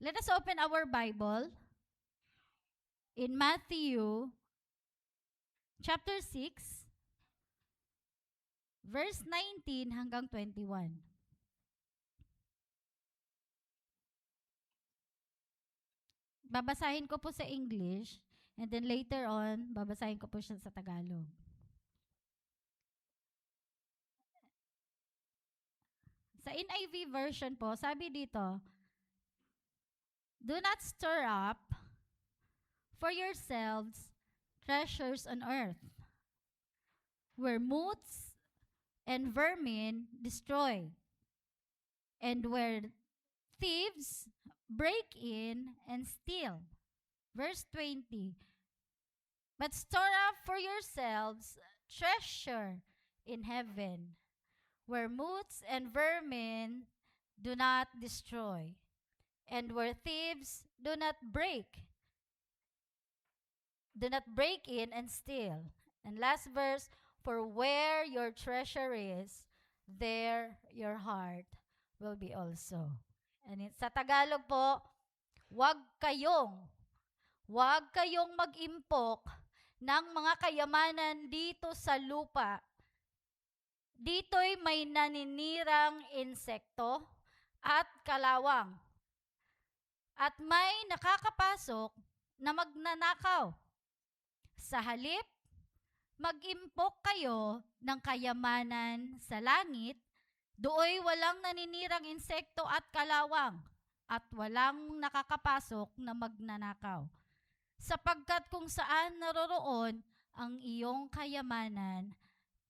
Let us open our Bible in Matthew chapter 6, verse 19 hanggang 21. Babasahin ko po sa English, and then later on, babasahin ko po siya sa Tagalog. Sa NIV version po, sabi dito, "Do not stir up for yourselves treasures on earth, where moths and vermin destroy, and where thieves break in and steal." Verse 20, "But store up for yourselves treasure in heaven, where moths and vermin do not destroy, and where thieves do not break in and steal." And last verse, "For where your treasure is, there your heart will be also." And sa Tagalog po, wag kayong mag-impok ng mga kayamanan dito sa lupa. Dito'y may naninirang insekto at kalawang, at may nakakapasok na magnanakaw. Sa halip, mag-impok kayo ng kayamanan sa langit. Dooy walang naninirang insekto at kalawang, at walang nakakapasok na magnanakaw. Sapagkat kung saan naroroon ang iyong kayamanan,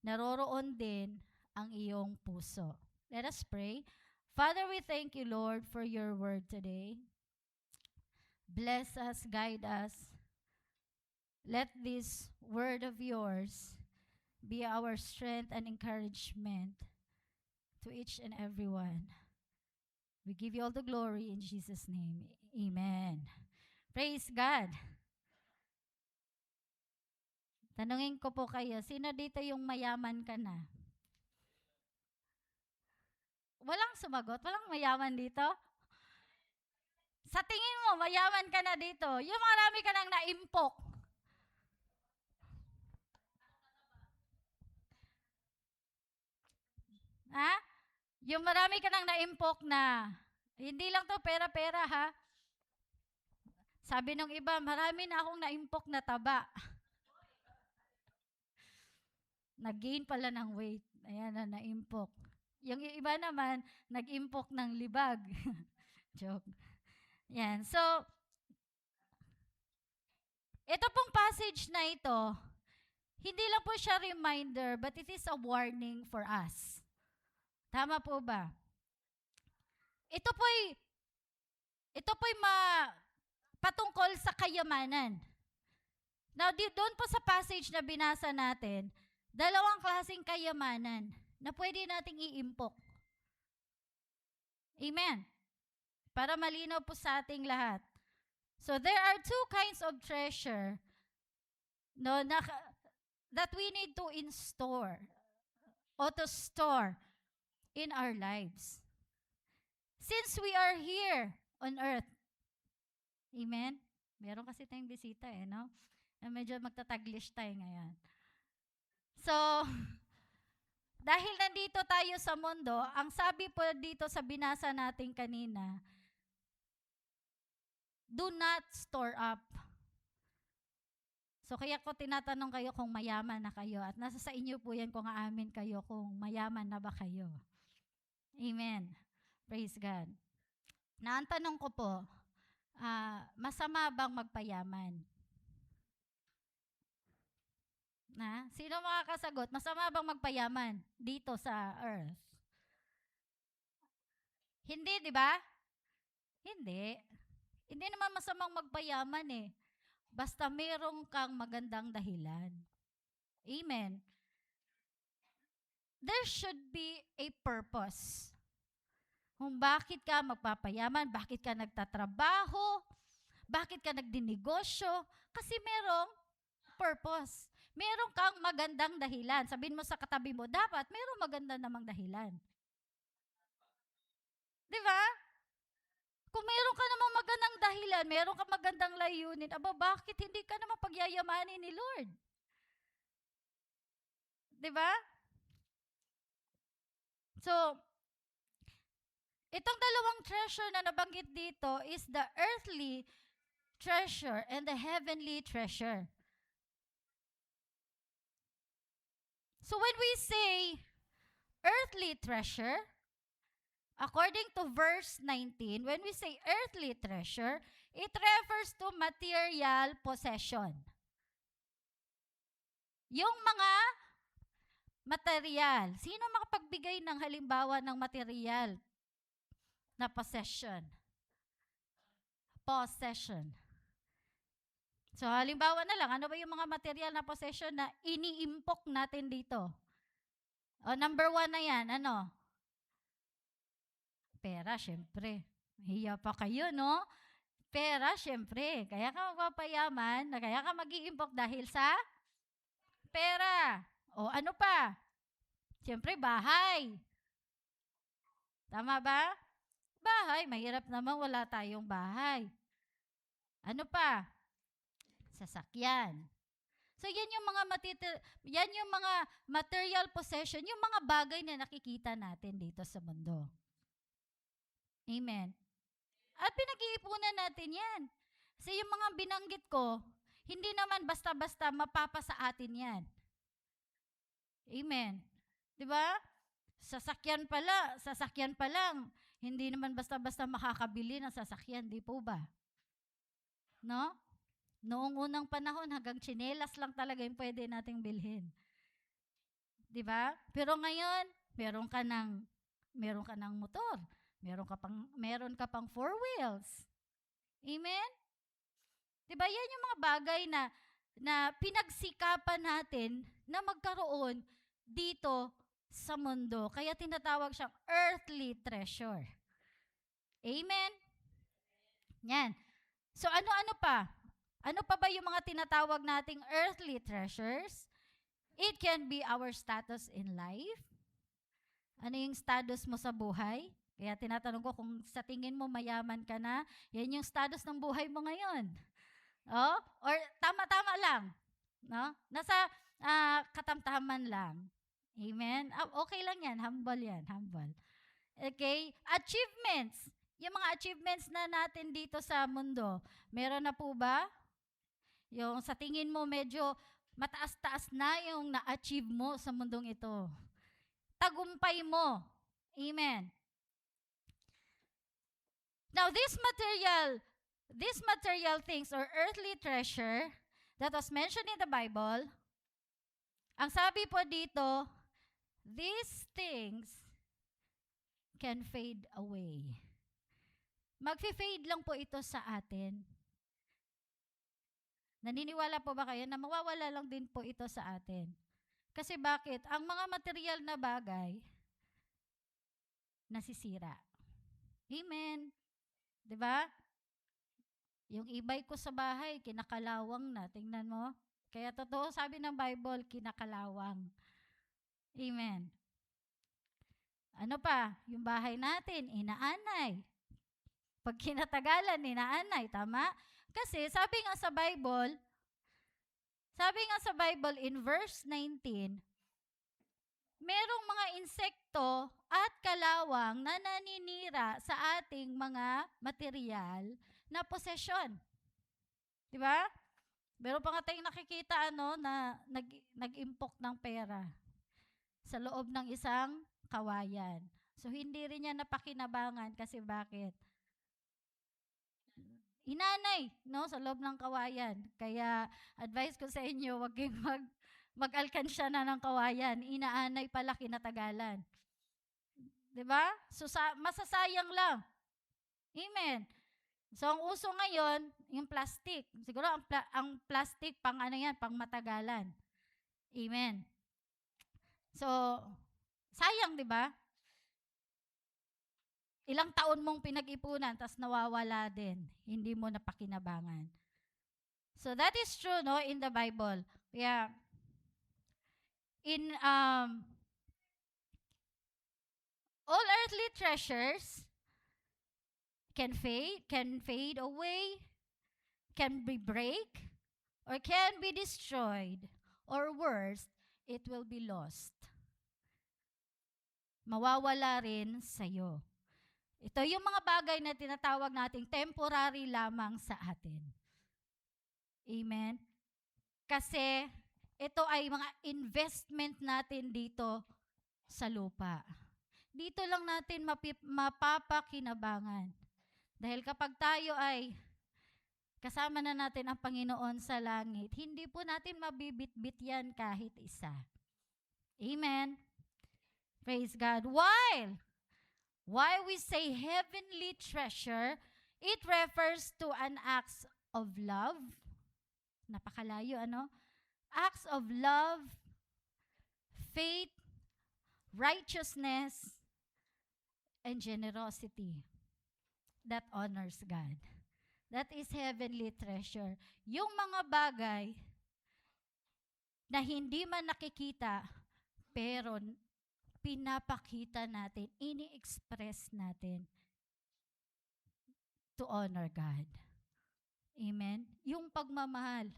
naroroon din ang iyong puso. Let us pray. Father, we thank you, Lord, for your word today. Bless us, guide us. Let this word of yours be our strength and encouragement to each and every one. We give you all the glory in Jesus' name. Amen. Praise God. Tanungin ko po kayo, sino dito yung mayaman ka na? Walang sumagot? Walang mayaman dito? Sa tingin mo, mayaman ka na dito. Yung marami ka nang naimpok. Ha? Yung marami ka nang naimpok na, hindi lang to pera-pera ha. Sabi nung iba, marami na akong naimpok na taba. Nag-gain pala ng weight. Ayan na, naimpok. Yung iba naman, nag-impok ng libag. Joke. Yan. So, ito pong passage na ito, hindi lang po siya reminder, but it is a warning for us. Tama po ba? Ito po'y patungkol sa kayamanan. Now, doon po sa passage na binasa natin, dalawang klaseng kayamanan na pwede nating iimpok. Amen. Para malinaw po sa ating lahat. So, there are two kinds of treasure that we need to store or to store in our lives. Since we are here on earth. Amen? Meron kasi tayong bisita no? Medyo magtataglish tayo ngayon. So, dahil nandito tayo sa mundo, ang sabi po dito sa binasa natin kanina, do not store up. So, kaya ko tinatanong kayo kung mayaman na kayo at nasa sa inyo po yan kung aamin kayo kung mayaman na ba kayo. Amen. Praise God. Na ang tanong ko po, masama bang magpayaman? Sino makakasagot? Masama bang magpayaman dito sa earth? Hindi, di ba? Hindi. Hindi naman masamang magpayaman Basta merong kang magandang dahilan. Amen. There should be a purpose. Kung bakit ka magpapayaman, bakit ka nagtatrabaho, bakit ka nagdinegosyo, kasi merong purpose. Meron kang magandang dahilan. Sabihin mo sa katabi mo, dapat merong maganda namang dahilan. Di ba? Kung meron ka namang yan, meron ka magandang layunin, bakit hindi ka naman pagyayamanin ni Lord? 'Di ba? So, itong dalawang treasure na nabanggit dito is the earthly treasure and the heavenly treasure. So when we say earthly treasure, according to verse 19, when we say earthly treasure, it refers to material possession. Yung mga material. Sino makapagbigay ng halimbawa ng material na possession? Possession. So, halimbawa na lang, ano ba yung mga material na possession na iniimpok natin dito? O, number 1 na yan, ano? Pera, syempre. Hiya pa kayo, no? Pera, syempre. Kaya ka mapapayaman, kaya ka mag-iimpok dahil sa pera. O, ano pa? Syempre, bahay. Tama ba? Bahay, mahirap naman wala tayong bahay. Ano pa? Sasakyan. So yan yung mga material possession, yung mga bagay na nakikita natin dito sa mundo. Amen. At pinag-iipunan natin yan. Kasi yung mga binanggit ko, hindi naman basta-basta mapapasa atin yan. Amen. 'Di ba? Sasakyan pa lang, hindi naman basta-basta makakabili ng sasakyan, di po ba? No? Noong unang panahon, hanggang tsinelas lang talaga yung pwede nating bilhin. Di ba? Pero ngayon, meron ka ng motor. Meron ka pang 4 wheels. Amen? Di ba? Yan yung mga bagay na pinagsikapan natin na magkaroon dito sa mundo. Kaya tinatawag siyang earthly treasure. Amen? Yan. So ano-ano pa? Ano pa ba yung mga tinatawag nating earthly treasures? It can be our status in life. Ano yung status mo sa buhay? Kaya tinatanong ko kung sa tingin mo mayaman ka na, yan yung status ng buhay mo ngayon. Oh? Or tama-tama lang. No? Nasa katamtaman lang. Amen? Okay lang yan. Humble yan. Humble. Okay? Achievements. Yung mga achievements na natin dito sa mundo, meron na po ba? Yung sa tingin mo medyo mataas-taas na yung na-achieve mo sa mundong ito. Tagumpay mo. Amen. Now, these material things or earthly treasure that was mentioned in the Bible, ang sabi po dito, these things can fade away. Magfi-fade lang po ito sa atin. Naniniwala po ba kayo na mawawala lang din po ito sa atin? Kasi bakit? Ang mga material na bagay, nasisira. Amen. 'Di ba? Yung e-bike ko sa bahay, kinakalawang na. Tingnan mo. Kaya totoo, sabi ng Bible, kinakalawang. Amen. Ano pa? Yung bahay natin, inaanay. Pag kinatagalan, inaanay. Tama? Kasi sabi nga sa Bible in verse 19, merong mga insekto at kalawang na naninira sa ating mga material na posesyon. Di ba? Meron pa nga tayong nakikita na nag-impok ng pera sa loob ng isang kawayan. So, hindi rin niya napakinabangan kasi bakit? Inanay, no, sa loob ng kawayan. Kaya, advice ko sa inyo, wag kayong mag-alkansya na ng kawayan. Inaanay pala kinatagalan. 'Di ba? So, masasayang lang. Amen. So, ang uso ngayon, yung plastic. Siguro, ang plastic, pang matagalan. Amen. So, sayang, di ba? Ilang taon mong pinag-ipunan, tas nawawala din. Hindi mo napakinabangan. So, that is true, no, in the Bible. Yeah. In, all earthly treasures can fade away, can be break or can be destroyed, or worse, it will be lost. Mawawala rin sa'yo. Ito yung mga bagay na tinatawag nating temporary lamang sa atin. Amen? Kasi ito ay mga investment natin dito sa lupa. Dito lang natin mapapakinabangan. Dahil kapag tayo ay kasama na natin ang Panginoon sa langit, hindi po natin mabibitbit yan kahit isa. Amen? Praise God. Why we say heavenly treasure, it refers to an act of love. Napakalayo, ano? Acts of love, faith, righteousness, and generosity that honors God. That is heavenly treasure. Yung mga bagay na hindi man nakikita, pero pinapakita natin, ini-express natin to honor God. Amen? Yung pagmamahal.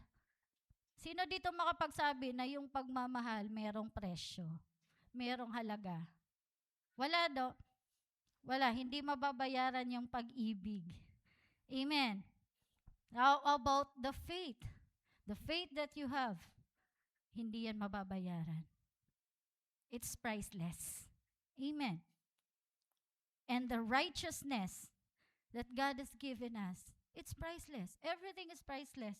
Sino dito makapagsabi na yung pagmamahal merong presyo? Merong halaga? Wala daw. Wala, hindi mababayaran yung pag-ibig. Amen. How about the faith? The faith that you have, hindi yan mababayaran. It's priceless. Amen. And the righteousness that God has given us, it's priceless. Everything is priceless.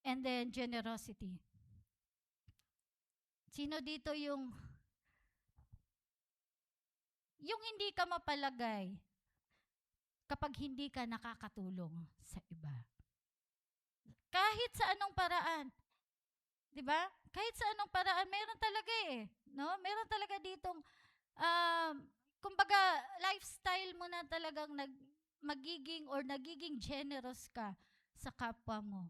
And then generosity. Sino dito yung hindi ka mapalagay kapag hindi ka nakakatulong sa iba? Kahit sa anong paraan. 'Di ba? Kahit sa anong paraan, meron talaga no? Meron talaga ditong kumbaga lifestyle mo na talagang nagiging generous ka sa kapwa mo.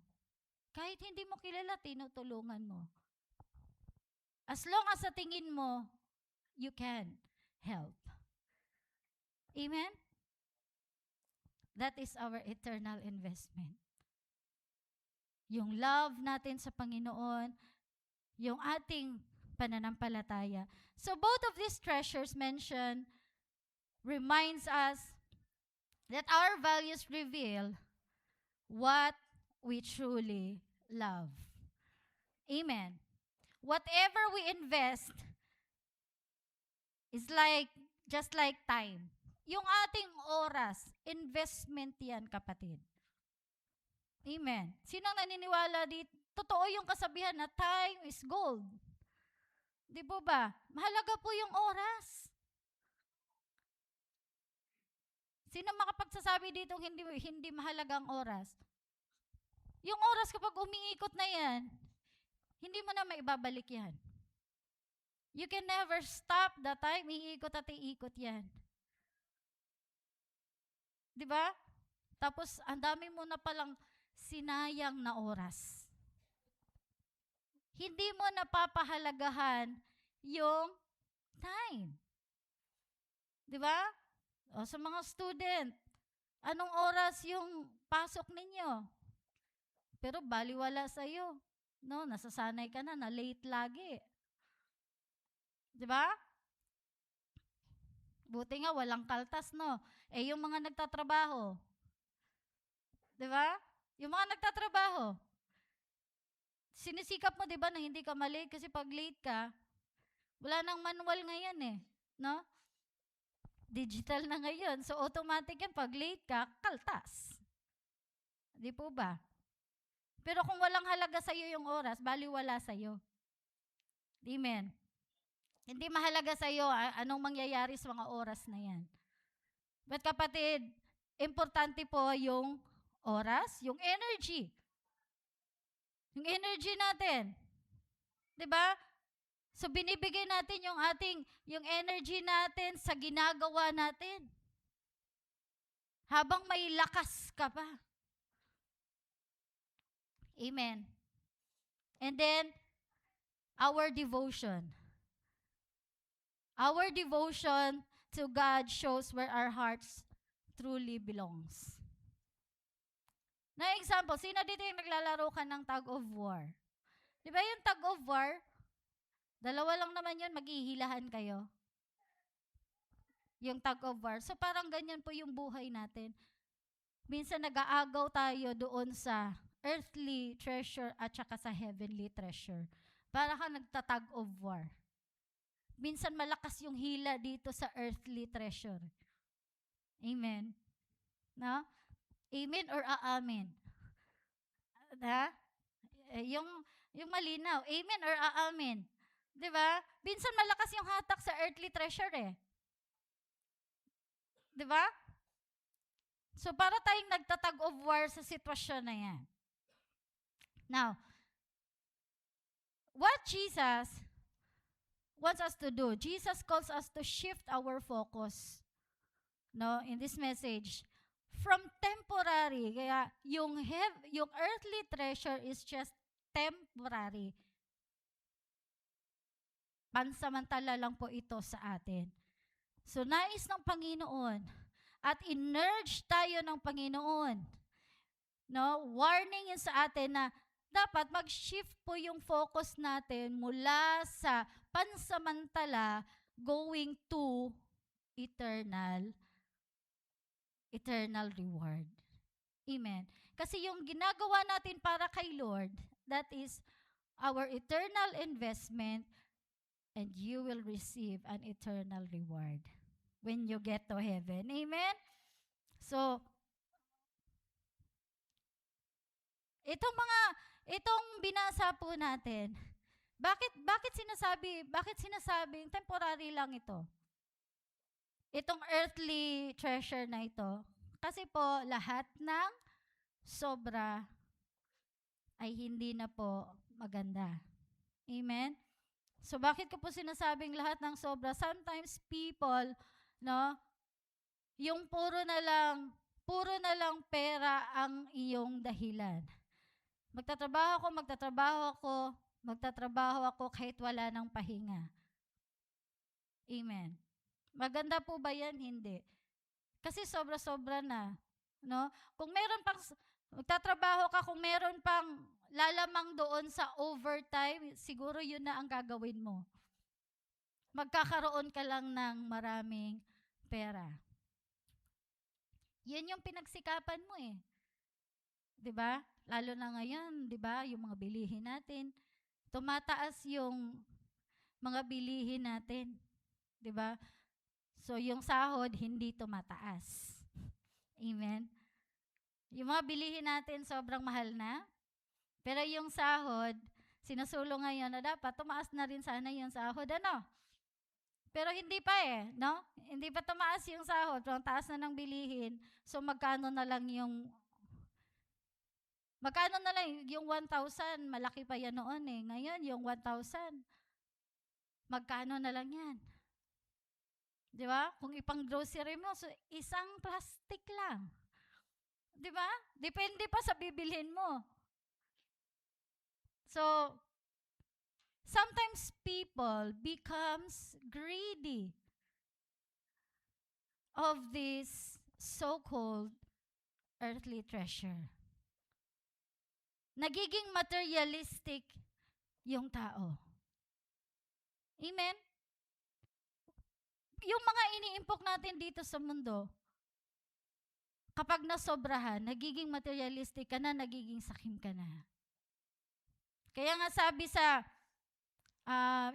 Kahit hindi mo kilala, tinutulungan mo. As long as sa tingin mo, you can help. Amen? That is our eternal investment. Yung love natin sa Panginoon, yung ating pananampalataya. So both of these treasures mentioned reminds us that our values reveal what we truly love. Amen. Whatever we invest is just like time. Yung ating oras, investment yan, kapatid. Amen. Sinong naniniwala dito? Totoo yung kasabihan na time is gold. Di po ba? Mahalaga po yung oras. Sino makapagsasabi dito hindi mahalaga ang oras? Yung oras kapag umiikot na yan, hindi mo na maibabalik yan. You can never stop the time, iikot at iikot yan. Di ba? Tapos, ang dami mo na palang sinayang na oras. Hindi mo napapahalagahan yung time. Di ba? O sa mga student, anong oras yung pasok ninyo? Pero baliwala sa'yo. No, nasasanay ka na late lagi. Di ba? Buti nga walang kaltas, no? Yung mga nagtatrabaho. Di ba? Yung mga nagtatrabaho. Sinisikap mo, di ba, na hindi ka malate kasi pag late ka, wala nang manual ngayon no? Digital na ngayon. So, automatic yan. Pag late ka, kaltas. Di po ba? Pero kung walang halaga sa'yo yung oras, baliwala sa'yo. Amen. Hindi mahalaga sa'yo anong mangyayari sa mga oras na yan. But kapatid, importante po yung oras, yung energy. Yung energy natin. 'Di ba? So binibigay natin yung energy natin sa ginagawa natin. Habang may lakas ka pa. Amen. And then our devotion. Our devotion to God shows where our hearts truly belongs. Na example, sino dito yung naglalaro ka ng tug of war? Di ba yung tug of war, dalawa lang naman yun, maghihilahan kayo. Yung tug of war. So parang ganyan po yung buhay natin. Minsan nag-aagaw tayo doon sa earthly treasure at saka sa heavenly treasure. Para ka nagtatag of war. Minsan malakas yung hila dito sa earthly treasure. Amen. No? Amen or aamin? Ha? Yung malinaw. Amen or aamin? 'Di ba? Minsan malakas yung hatak sa earthly treasure eh. 'Di ba? So para tayong nagtatag of war sa sitwasyon na 'yan. Now, what Jesus wants us to do, Jesus calls us to shift our focus, no, in this message from temporary. Kaya yung earthly treasure is just temporary. Pansamantala lang po ito sa atin. So nais ng Panginoon at in-urge tayo ng Panginoon, no, warning yun sa atin na dapat mag-shift po yung focus natin mula sa pansamantala going to eternal reward. Amen. Kasi yung ginagawa natin para kay Lord, that is our eternal investment, and you will receive an eternal reward when you get to heaven. Amen? So, itong binasa po natin, bakit sinasabing temporary lang ito? Itong earthly treasure na ito. Kasi po, lahat ng sobra ay hindi na po maganda. Amen? So, bakit ko po sinasabing lahat ng sobra? Sometimes people, no, yung puro na lang pera ang iyong dahilan. Magtatrabaho ako kahit wala ng pahinga. Amen. Maganda po ba yan? Hindi. Kasi sobra-sobra na. No? Kung meron pang, magtatrabaho ka, kung meron pang lalamang doon sa overtime, siguro yun na ang gagawin mo. Magkakaroon ka lang ng maraming pera. Yan yung pinagsikapan mo eh. 'Di ba? Lalo na ngayon, 'di ba, yung mga bilihin natin, tumataas yung mga bilihin natin, 'di ba? So yung sahod hindi tumataas. Amen. Yung mga bilihin natin sobrang mahal na, pero yung sahod, sinusulong ngayon na dapat tumaas na rin sana yung sahod, ano? Pero hindi pa eh, no? Hindi pa tumaas yung sahod, pero ang taas na ng bilihin. So magkano na lang yung 1,000, malaki pa yan noon eh. Ngayon, yung 1,000, magkano na lang yan? Di ba? Kung ipang grocery mo, so isang plastic lang. Di ba? Depende pa sa bibilhin mo. So, sometimes people becomes greedy of this so-called earthly treasure. Nagiging materialistic yung tao. Amen? Yung mga iniimpok natin dito sa mundo, kapag nasobrahan, nagiging materialistic ka na, nagiging sakim ka na. Kaya nga sabi sa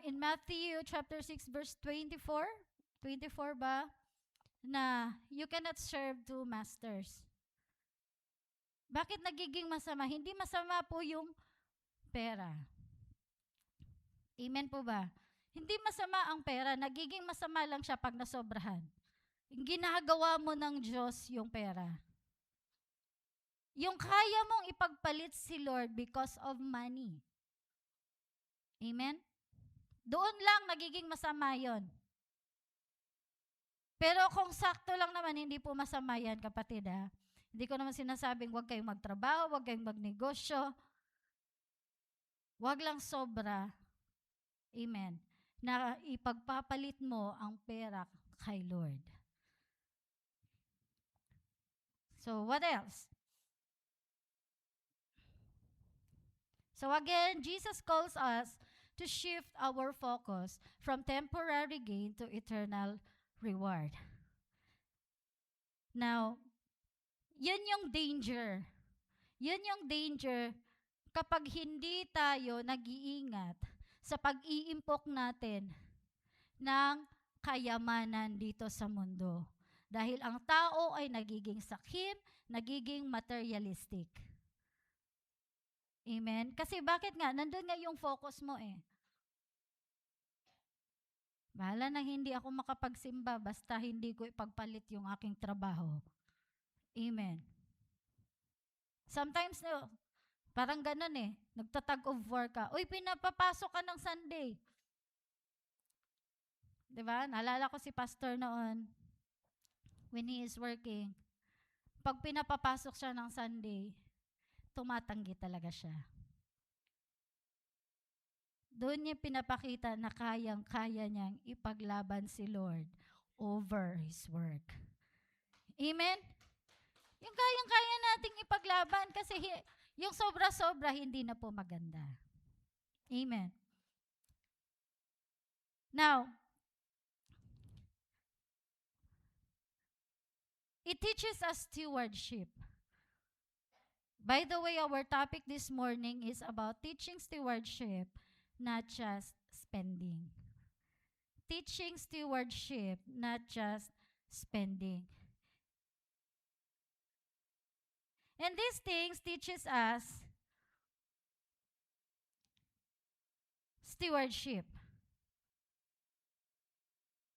in Matthew chapter 6 verse 24 ba, na you cannot serve two masters. Bakit nagiging masama? Hindi masama po yung pera. Amen po ba? Hindi masama ang pera. Nagiging masama lang siya pag nasobrahan. Ginagawa mo ng Diyos yung pera. Yung kaya mong ipagpalit si Lord because of money. Amen? Doon lang nagiging masama yon. Pero kung sakto lang naman, hindi po masama yan, kapatid ha. Hindi ko naman sinasabing huwag kayong magtrabaho, huwag kayong magnegosyo. Huwag lang sobra. Amen. Na ipagpapalit mo ang pera kay Lord. So, what else? So again, Jesus calls us to shift our focus from temporary gain to eternal reward. Now, yun yung danger. Yun yung danger kapag hindi tayo nag-iingat sa pag-iimpok natin ng kayamanan dito sa mundo. Dahil ang tao ay nagiging sakim, nagiging materialistic. Amen? Kasi bakit nga? Nandun nga yung focus mo eh. Bahala na hindi ako makapagsimba basta hindi ko ipagpalit yung aking trabaho. Amen. Sometimes, no, parang ganun eh. Nagtatag of war ka. Uy, pinapapasok ka ng Sunday. Diba? Naalala ko si pastor noon when he is working. Pag pinapapasok siya ng Sunday, tumatanggi talaga siya. Doon niya pinapakita na kayang-kaya niyang ipaglaban si Lord over His work. Amen? Yung kayang-kaya nating ipaglaban kasi yung sobra-sobra hindi na po maganda. Amen. Now, it teaches us stewardship. By the way, our topic this morning is about teaching stewardship, not just spending. Teaching stewardship, not just spending. And these things teaches us stewardship.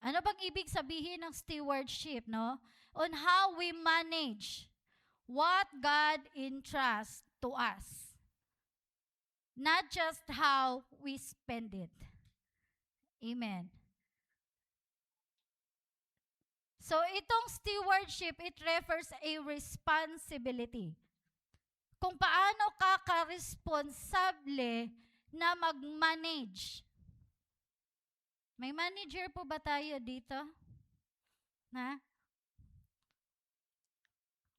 Ano bang ibig sabihin ng stewardship, no? On how we manage what God entrusts to us. Not just how we spend it. Amen. So, itong stewardship, it refers a responsibility. Kung paano ka ka-responsable na mag-manage. May manager po ba tayo dito? Na?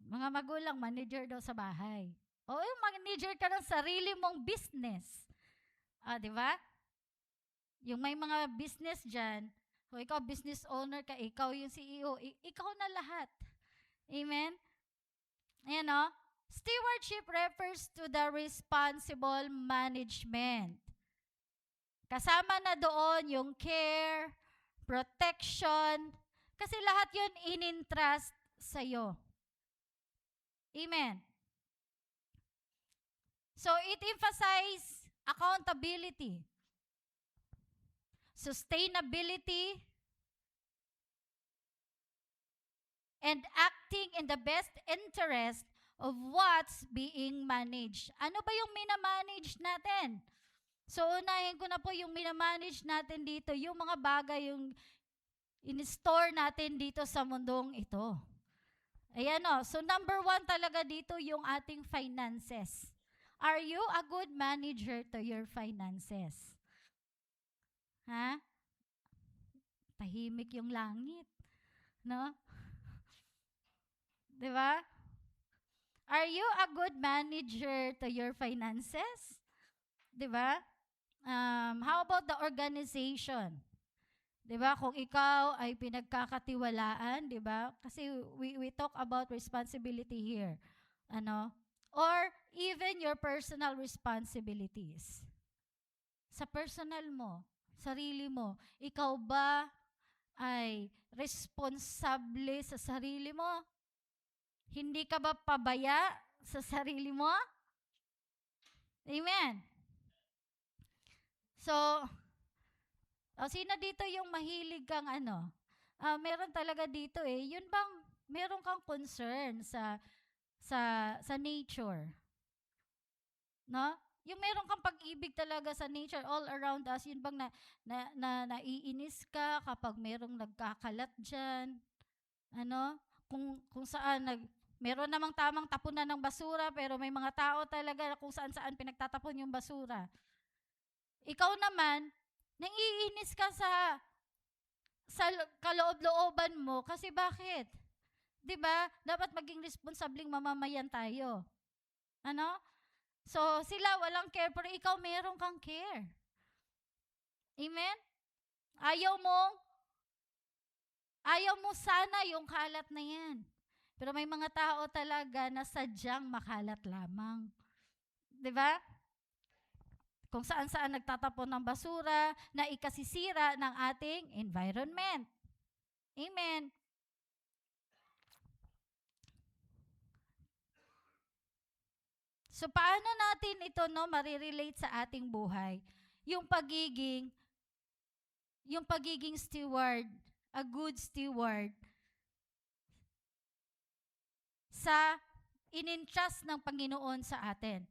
Mga magulang, manager daw sa bahay. O, yung manager ka ng sarili mong business. Di ba? Yung may mga business dyan, o ikaw business owner ka, ikaw yung CEO, ikaw na lahat. Amen? Ayan o. Stewardship refers to the responsible management. Kasama na doon yung care, protection, kasi lahat yun in-entrust sa'yo. Amen. So, it emphasizes accountability, sustainability, and acting in the best interest of what's being managed. Ano ba yung minamanage natin? So, unahin ko na po yung minamanage natin dito, yung mga bagay, yung in-store natin dito sa mundong ito. Ayan o. So, number 1 talaga dito yung ating finances. Are you a good manager to your finances? Ha? Tahimik yung langit. No? Diba? Are you a good manager to your finances? Diba? How about the organization? 'Di ba? Kung ikaw ay pinagkakatiwalaan, 'di ba? Kasi we talk about responsibility here. Ano? Or even your personal responsibilities. Sa personal mo, sarili mo, ikaw ba ay responsable sa sarili mo? Hindi ka ba pabaya sa sarili mo? Amen. So, sino dito yung mahilig kang ano? Meron talaga dito eh. Yun bang meron kang concern sa nature? No? Yung meron kang pag-ibig talaga sa nature all around us, yun bang naiinis ka kapag merong nagkakalat diyan? Ano? Kung saan meron namang tamang tapunan ng basura pero may mga tao talaga kung saan pinagtatapon yung basura. Ikaw naman, naiinis ka sa kaloob-looban mo kasi bakit? 'Di ba? Dapat maging responsabling mamamayan tayo. Ano? So, sila walang care, pero ikaw meron kang care. Amen? Ayaw mo, ayaw mo sana yung kalat na yan. Pero may mga tao talaga na sadyang makalat lamang. 'Di ba? Kung saan-saan nagtatapon ng basura na ikasisira ng ating environment. Amen. So paano natin ito marirelate sa ating buhay? Yung pagiging steward, a good steward sa in-entrust ng Panginoon sa atin.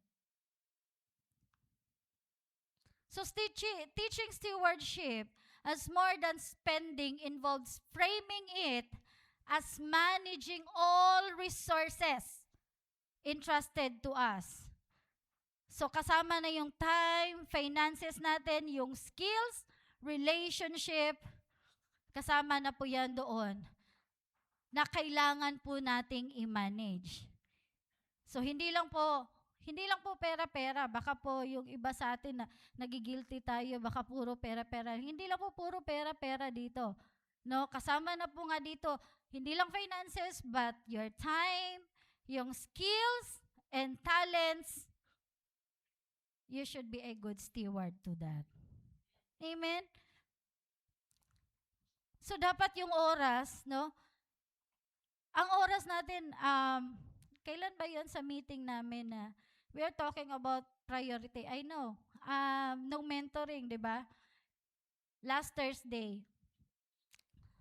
So teaching stewardship as more than spending involves framing it as managing all resources entrusted to us. So kasama na yung time, finances natin, yung skills, relationship, kasama na po yan doon na kailangan po nating i-manage. So hindi lang po pera-pera. Baka po yung iba sa atin na nagigilty tayo, baka puro pera-pera. Hindi lang po puro pera-pera dito. No, kasama na po nga dito, hindi lang finances, but your time, yung skills and talents, you should be a good steward to that. Amen? So, dapat yung oras, no? Ang oras natin, kailan ba yun sa meeting namin na we are talking about priority? I know. No mentoring, di ba? Last Thursday.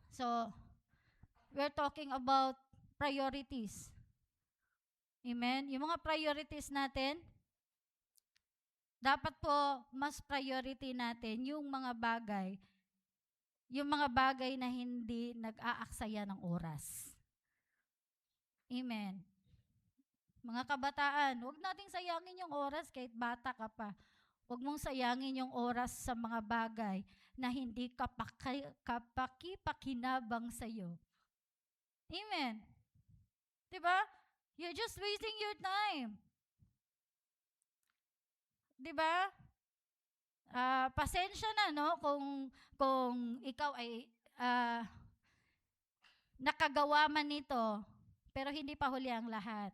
So, we're talking about priorities. Amen? Yung mga priorities natin, dapat po mas priority natin yung mga bagay na hindi nag-aaksaya ng oras. Amen. Mga kabataan, huwag nating sayangin yung oras kahit bata ka pa. Huwag mong sayangin yung oras sa mga bagay na hindi kapakipakinabang sa'yo. Amen. Diba? You're just wasting your time. Diba? Pasensya na, no? Kung ikaw ay nakagawa man nito, pero hindi pa huli ang lahat.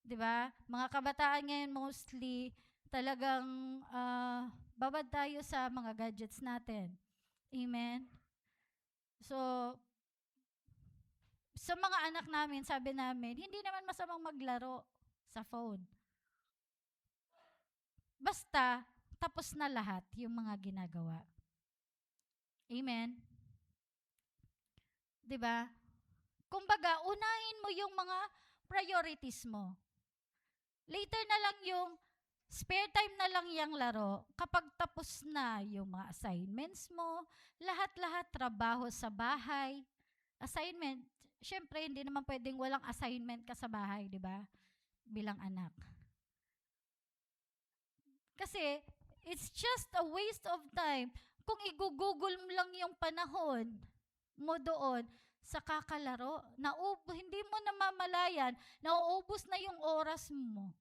'Di ba? Mga kabataan ngayon mostly talagang babad tayo sa mga gadgets natin. Amen. So sa mga anak namin, sabi namin, hindi naman masamang maglaro sa phone. Basta tapos na lahat yung mga ginagawa. Amen. 'Di ba? Kumbaga, unahin mo yung mga priorities mo. Later na lang yung spare time na lang yung laro kapag tapos na yung mga assignments mo, lahat-lahat trabaho sa bahay. Assignment, syempre hindi naman pwedeng walang assignment ka sa bahay, di ba? Bilang anak. Kasi it's just a waste of time kung igugugol mo lang yung panahon mo doon sa kakalaro. Hindi mo namamalayan, nauubos na yung oras mo.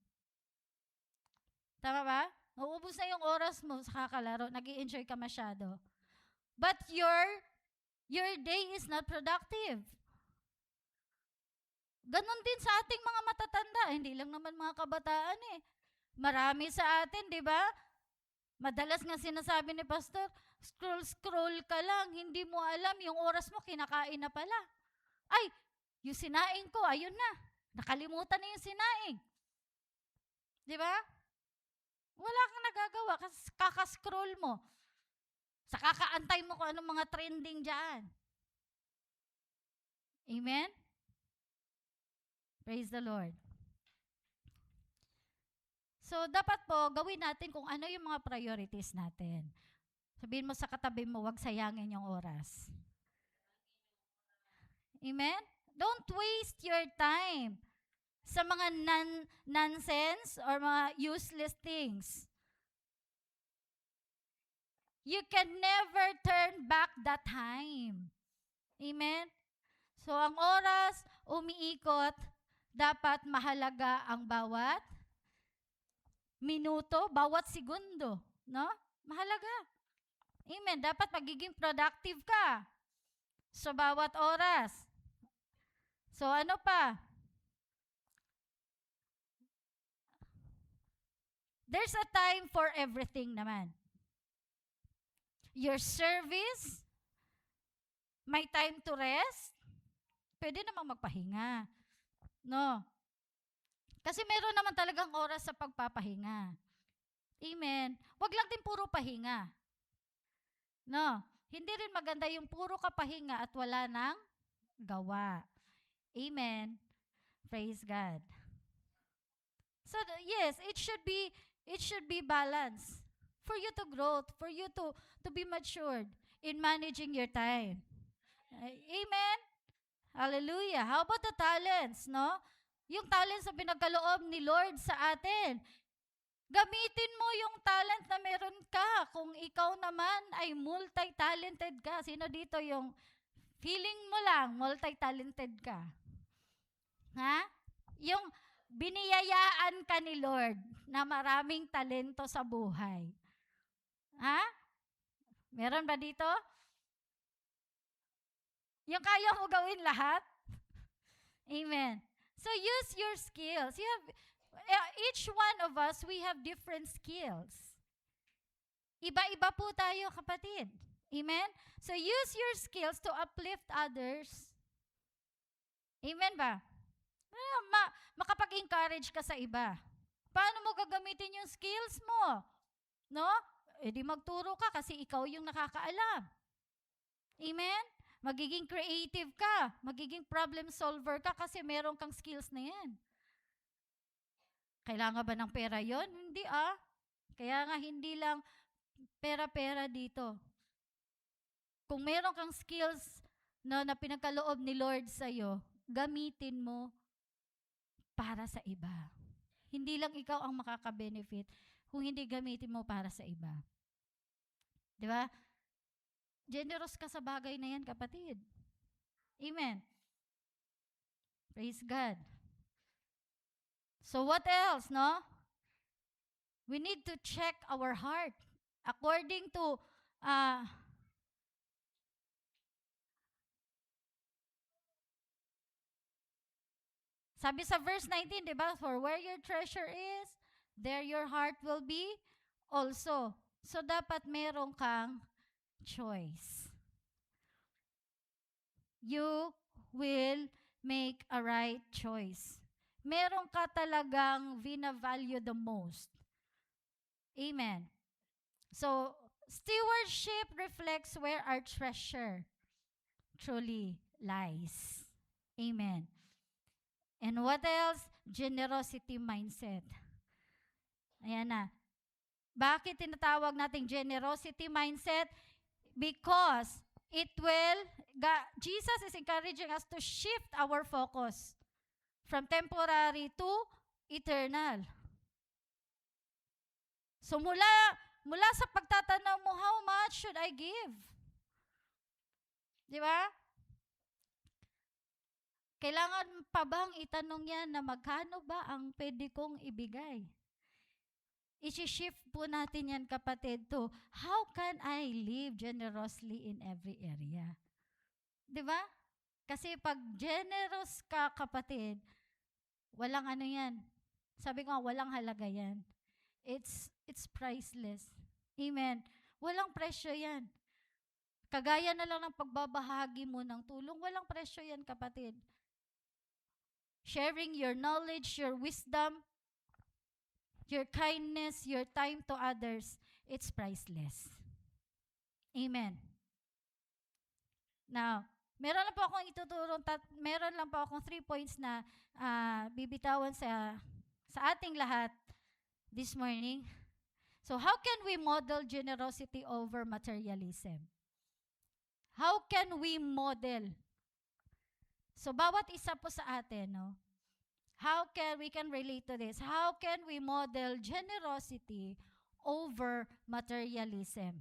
Tama ba? Nauubos na yung oras mo sa kakalaro, nag-i-enjoy ka masyado. But your day is not productive. Ganon din sa ating mga matatanda, hindi lang naman mga kabataan eh. Marami sa atin, di ba? Madalas nga sinasabi ni Pastor, scroll ka lang, hindi mo alam, yung oras mo kinakain na pala. Ay, yung sinaing ko, ayun na. Nakalimutan na yung sinaing. Di ba? Wala kang nagagawa kasi kakascroll mo. Sa kakaantay mo kung anong mga trending dyan. Amen? Praise the Lord. So, dapat po, gawin natin kung ano yung mga priorities natin. Sabihin mo sa katabi mo, huwag sayangin yung oras. Amen? Don't waste your time sa mga nonsense or mga useless things. You can never turn back that time. Amen? So, ang oras, umiikot, dapat mahalaga ang bawat minuto, bawat segundo, no? Mahalaga. Amen. Dapat magiging productive ka sa bawat oras. So ano pa? There's a time for everything naman. Your service, may time to rest, pwede namang magpahinga. No? Kasi meron naman talagang oras sa pagpapahinga. Amen. Wag lang din puro pahinga. No? Hindi rin maganda yung puro kapahinga at wala nang gawa. Amen. Praise God. So yes, it should be balanced for you to grow, for you to be matured in managing your time. Amen. Hallelujah. How about the talents, no? Yung talents na pinagkaloob ni Lord sa atin. Gamitin mo yung talent na meron ka. Kung ikaw naman ay multi-talented ka. Sino dito yung feeling mo lang multi-talented ka? Ha? Yung biniyayaan ka ni Lord na maraming talento sa buhay. Ha? Meron ba dito? Yung kaya mo gawin lahat? Amen. So use your skills. You have each one of us, we have different skills. Iba-iba po tayo, kapatid. Amen? So use your skills to uplift others. Amen ba? Makapag-encourage ka sa iba. Paano mo gagamitin yung skills mo? No? E di magturo ka kasi ikaw yung nakakaalam. Amen? Magiging creative ka. Magiging problem solver ka kasi meron kang skills na yan. Kailangan ba ng pera yon? Hindi Kaya nga hindi lang pera-pera dito. Kung meron kang skills na pinagkaloob ni Lord sa'yo, gamitin mo para sa iba. Hindi lang ikaw ang makaka-benefit kung hindi gamitin mo para sa iba. Di ba? Generous ka sa bagay na yan, kapatid. Amen. Praise God. So what else, no? We need to check our heart. According to sabi sa verse 19, di ba? For where your treasure is, there your heart will be also. So dapat meron kang choice. You will make a right choice. Meron ka talagang vina-value the most. Amen. So, stewardship reflects where our treasure truly lies. Amen. And what else? Generosity mindset. Ayan na. Bakit tinatawag nating generosity mindset? Because Jesus is encouraging us to shift our focus from temporary to eternal. So mula sa pagtatanong mo, how much should I give? Di ba? Kailangan pa bang itanong yan na magkano ba ang pwede kong ibigay? I-shift po natin yan, kapatid, to how can I live generously in every area? Di ba? Kasi pag generous ka, kapatid, walang ano yan. Sabi ko nga, walang halaga yan. It's priceless. Amen. Walang presyo yan. Kagaya na lang ng pagbabahagi mo ng tulong, walang presyo yan, kapatid. Sharing your knowledge, your wisdom, your kindness, your time to others, it's priceless. Amen. Now, meron lang po akong ituturo, meron lang po akong 3 points na bibitawan sa ating lahat this morning. So, how can we model generosity over materialism? How can we model? So, bawat isa po sa atin, no? How can we relate to this? How can we model generosity over materialism?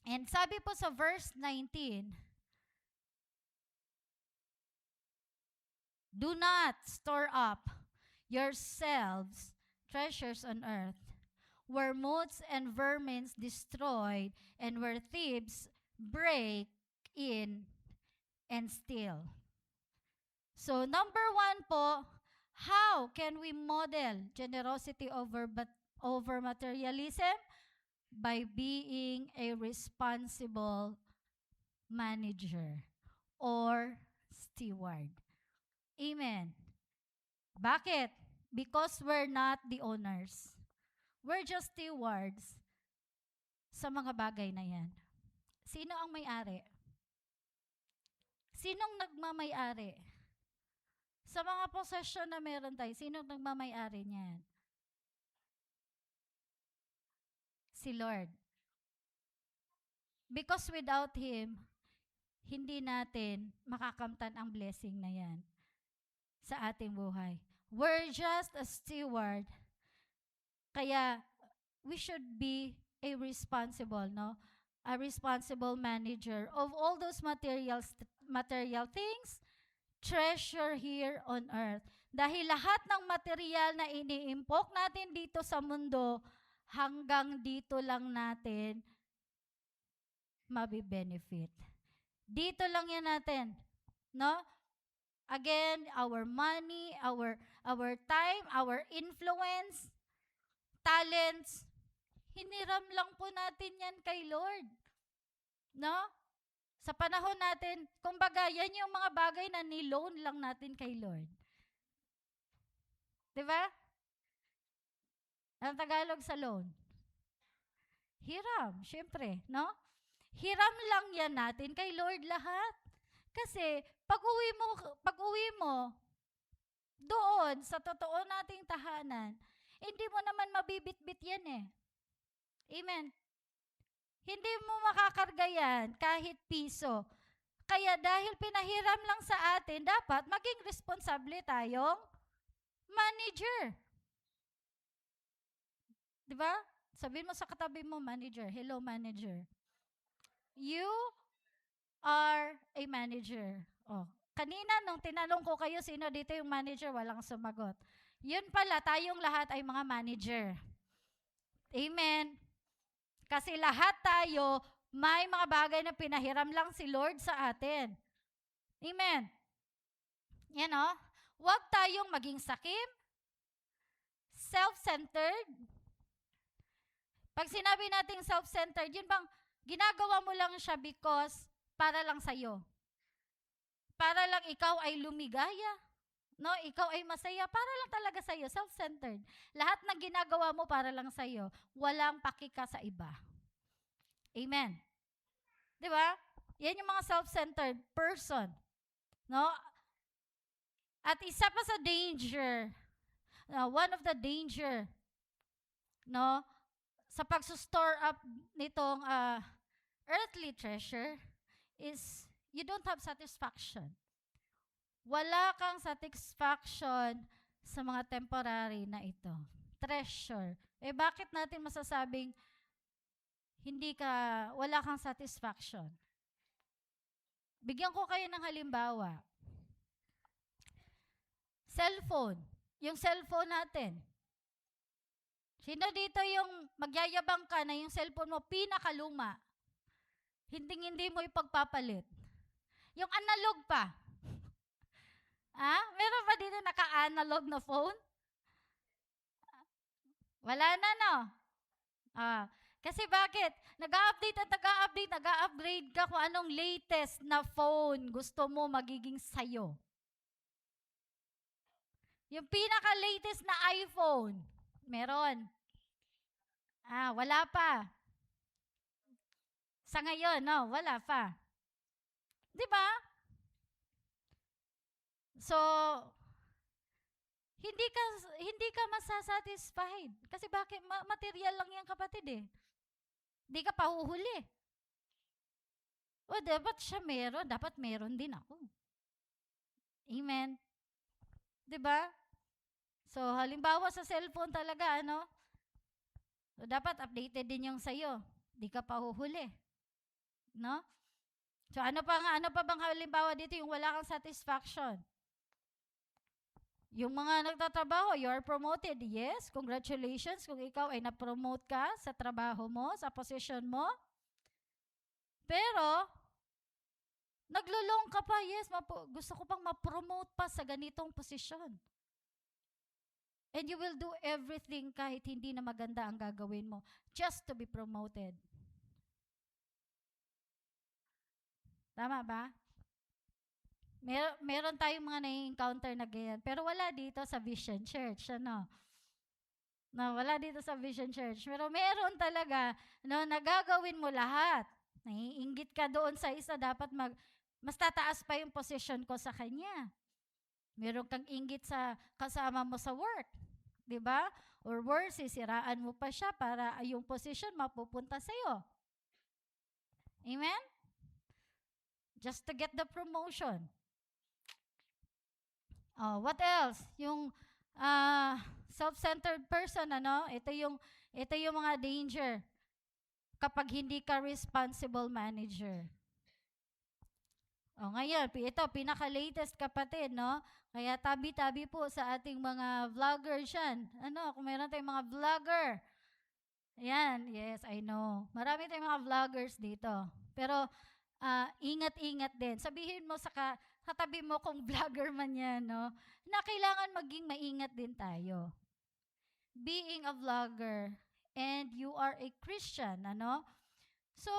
And sabi po sa verse 19, do not store up yourselves treasures on earth, where moths and vermin destroy, and where thieves break in and steal. So, number one po, how can we model generosity over materialism? By being a responsible manager or steward. Amen. Bakit? Because we're not the owners. We're just stewards sa mga bagay na yan. Sino ang may-ari? Sinong nagmamay-ari? Sa mga possession na meron tayo, sinong nagmamay-ari niyan? Si Lord. Because without Him, hindi natin makakamtan ang blessing na yan sa ating buhay. We're just a steward. Kaya, we should be a responsible, no? A responsible manager of all those material things, treasure here on earth. Dahil lahat ng material na iniimpok natin dito sa mundo, hanggang dito lang natin mabibenefit. Dito lang yan natin. No? Again, our money, our time, our influence, talents, hiniram lang po natin yan kay Lord. No? Sa panahon natin, kumbaga, yan yung mga bagay na niloan lang natin kay Lord. Diba? Ang Tagalog sa loan? Hiram, syempre, no? Hiram lang yan natin kay Lord lahat. Kasi, pag uwi mo, doon, sa totoo nating tahanan, hindi mo naman mabibitbit yan eh. Amen. Hindi mo makakarga yan kahit piso. Kaya dahil pinahiram lang sa atin, dapat maging responsable tayong manager. Diba? Sabihin mo sa katabi mo, manager. Hello, manager. You are a manager. Oh, kanina nung tinanong ko kayo, sino dito yung manager, walang sumagot. Yun pala, tayong lahat ay mga manager. Amen. Kasi lahat tayo, may mga bagay na pinahiram lang si Lord sa atin. Amen. Yan o. Huwag tayong maging sakim, self-centered. Pag sinabi nating self-centered, yun bang ginagawa mo lang siya because para lang sa'yo. Para lang ikaw ay lumigaya. No, ikaw ay masaya. Para lang talaga sa'yo. Self-centered. Lahat ng ginagawa mo para lang sa'yo. Walang pakika sa iba. Amen. Di ba? Yan yung mga self-centered person. No? At isa pa sa danger, one of the danger, no, sa pag-store up nitong earthly treasure is you don't have satisfaction. Wala kang satisfaction sa mga temporary na ito. Treasure. Eh bakit natin masasabing wala kang satisfaction? Bigyan ko kayo ng halimbawa. Cellphone. Yung cellphone natin. Sino dito yung magyayabang ka na yung cellphone mo pinakaluma? Hindi mo ipagpapalit. Yung analog pa. Meron ba dito naka-analog na phone? Wala na, no? Kasi bakit? Nag-upgrade ka kung anong latest na phone gusto mo magiging sayo. Yung pinaka-latest na iPhone, meron. Wala pa. Sa ngayon, no? Wala pa. Di ba? So, hindi ka masasatisfied. Kasi bakit? Material lang yan, kapatid eh. Hindi ka pahuhuli. O, dapat siya meron. Dapat meron din ako. Amen. Diba? So, halimbawa sa cellphone talaga, so, dapat updated din yung sa'yo. Hindi ka pahuhuli. No? So, ano pa bang halimbawa dito yung wala kang satisfaction? Yung mga nagtatrabaho, you are promoted. Yes, congratulations kung ikaw ay na-promote ka sa trabaho mo, sa position mo. Pero, naglulong ka pa, yes, gusto ko pang ma-promote pa sa ganitong posisyon. And you will do everything kahit hindi na maganda ang gagawin mo just to be promoted. Tama ba? Meron tayong mga na-encounter na ganyan. Pero wala dito sa Vision Church. Ano? No, wala dito sa Vision Church. Pero meron talaga, no, nagagawin mo lahat. Naiinggit ka doon sa isa, dapat mas tataas pa yung position ko sa kanya. Meron kang inggit sa kasama mo sa work. 'Di ba? Or worse, sisiraan mo pa siya para yung position mapupunta sa iyo. Amen? Just to get the promotion. Oh, what else? Yung self-centered person, ano? Ito yung mga danger kapag hindi ka responsible manager. O ngayon, ito, pinaka-latest kapatid, no? Kaya tabi-tabi po sa ating mga vloggers yan. Ano, kung meron tayong mga vlogger. Ayan, yes, I know. Marami tayong mga vloggers dito. Pero, ingat-ingat din. Sabihin mo sa katabi mo kung vlogger man yan, no? Na kailangan maging maingat din tayo. Being a vlogger and you are a Christian, ano? So,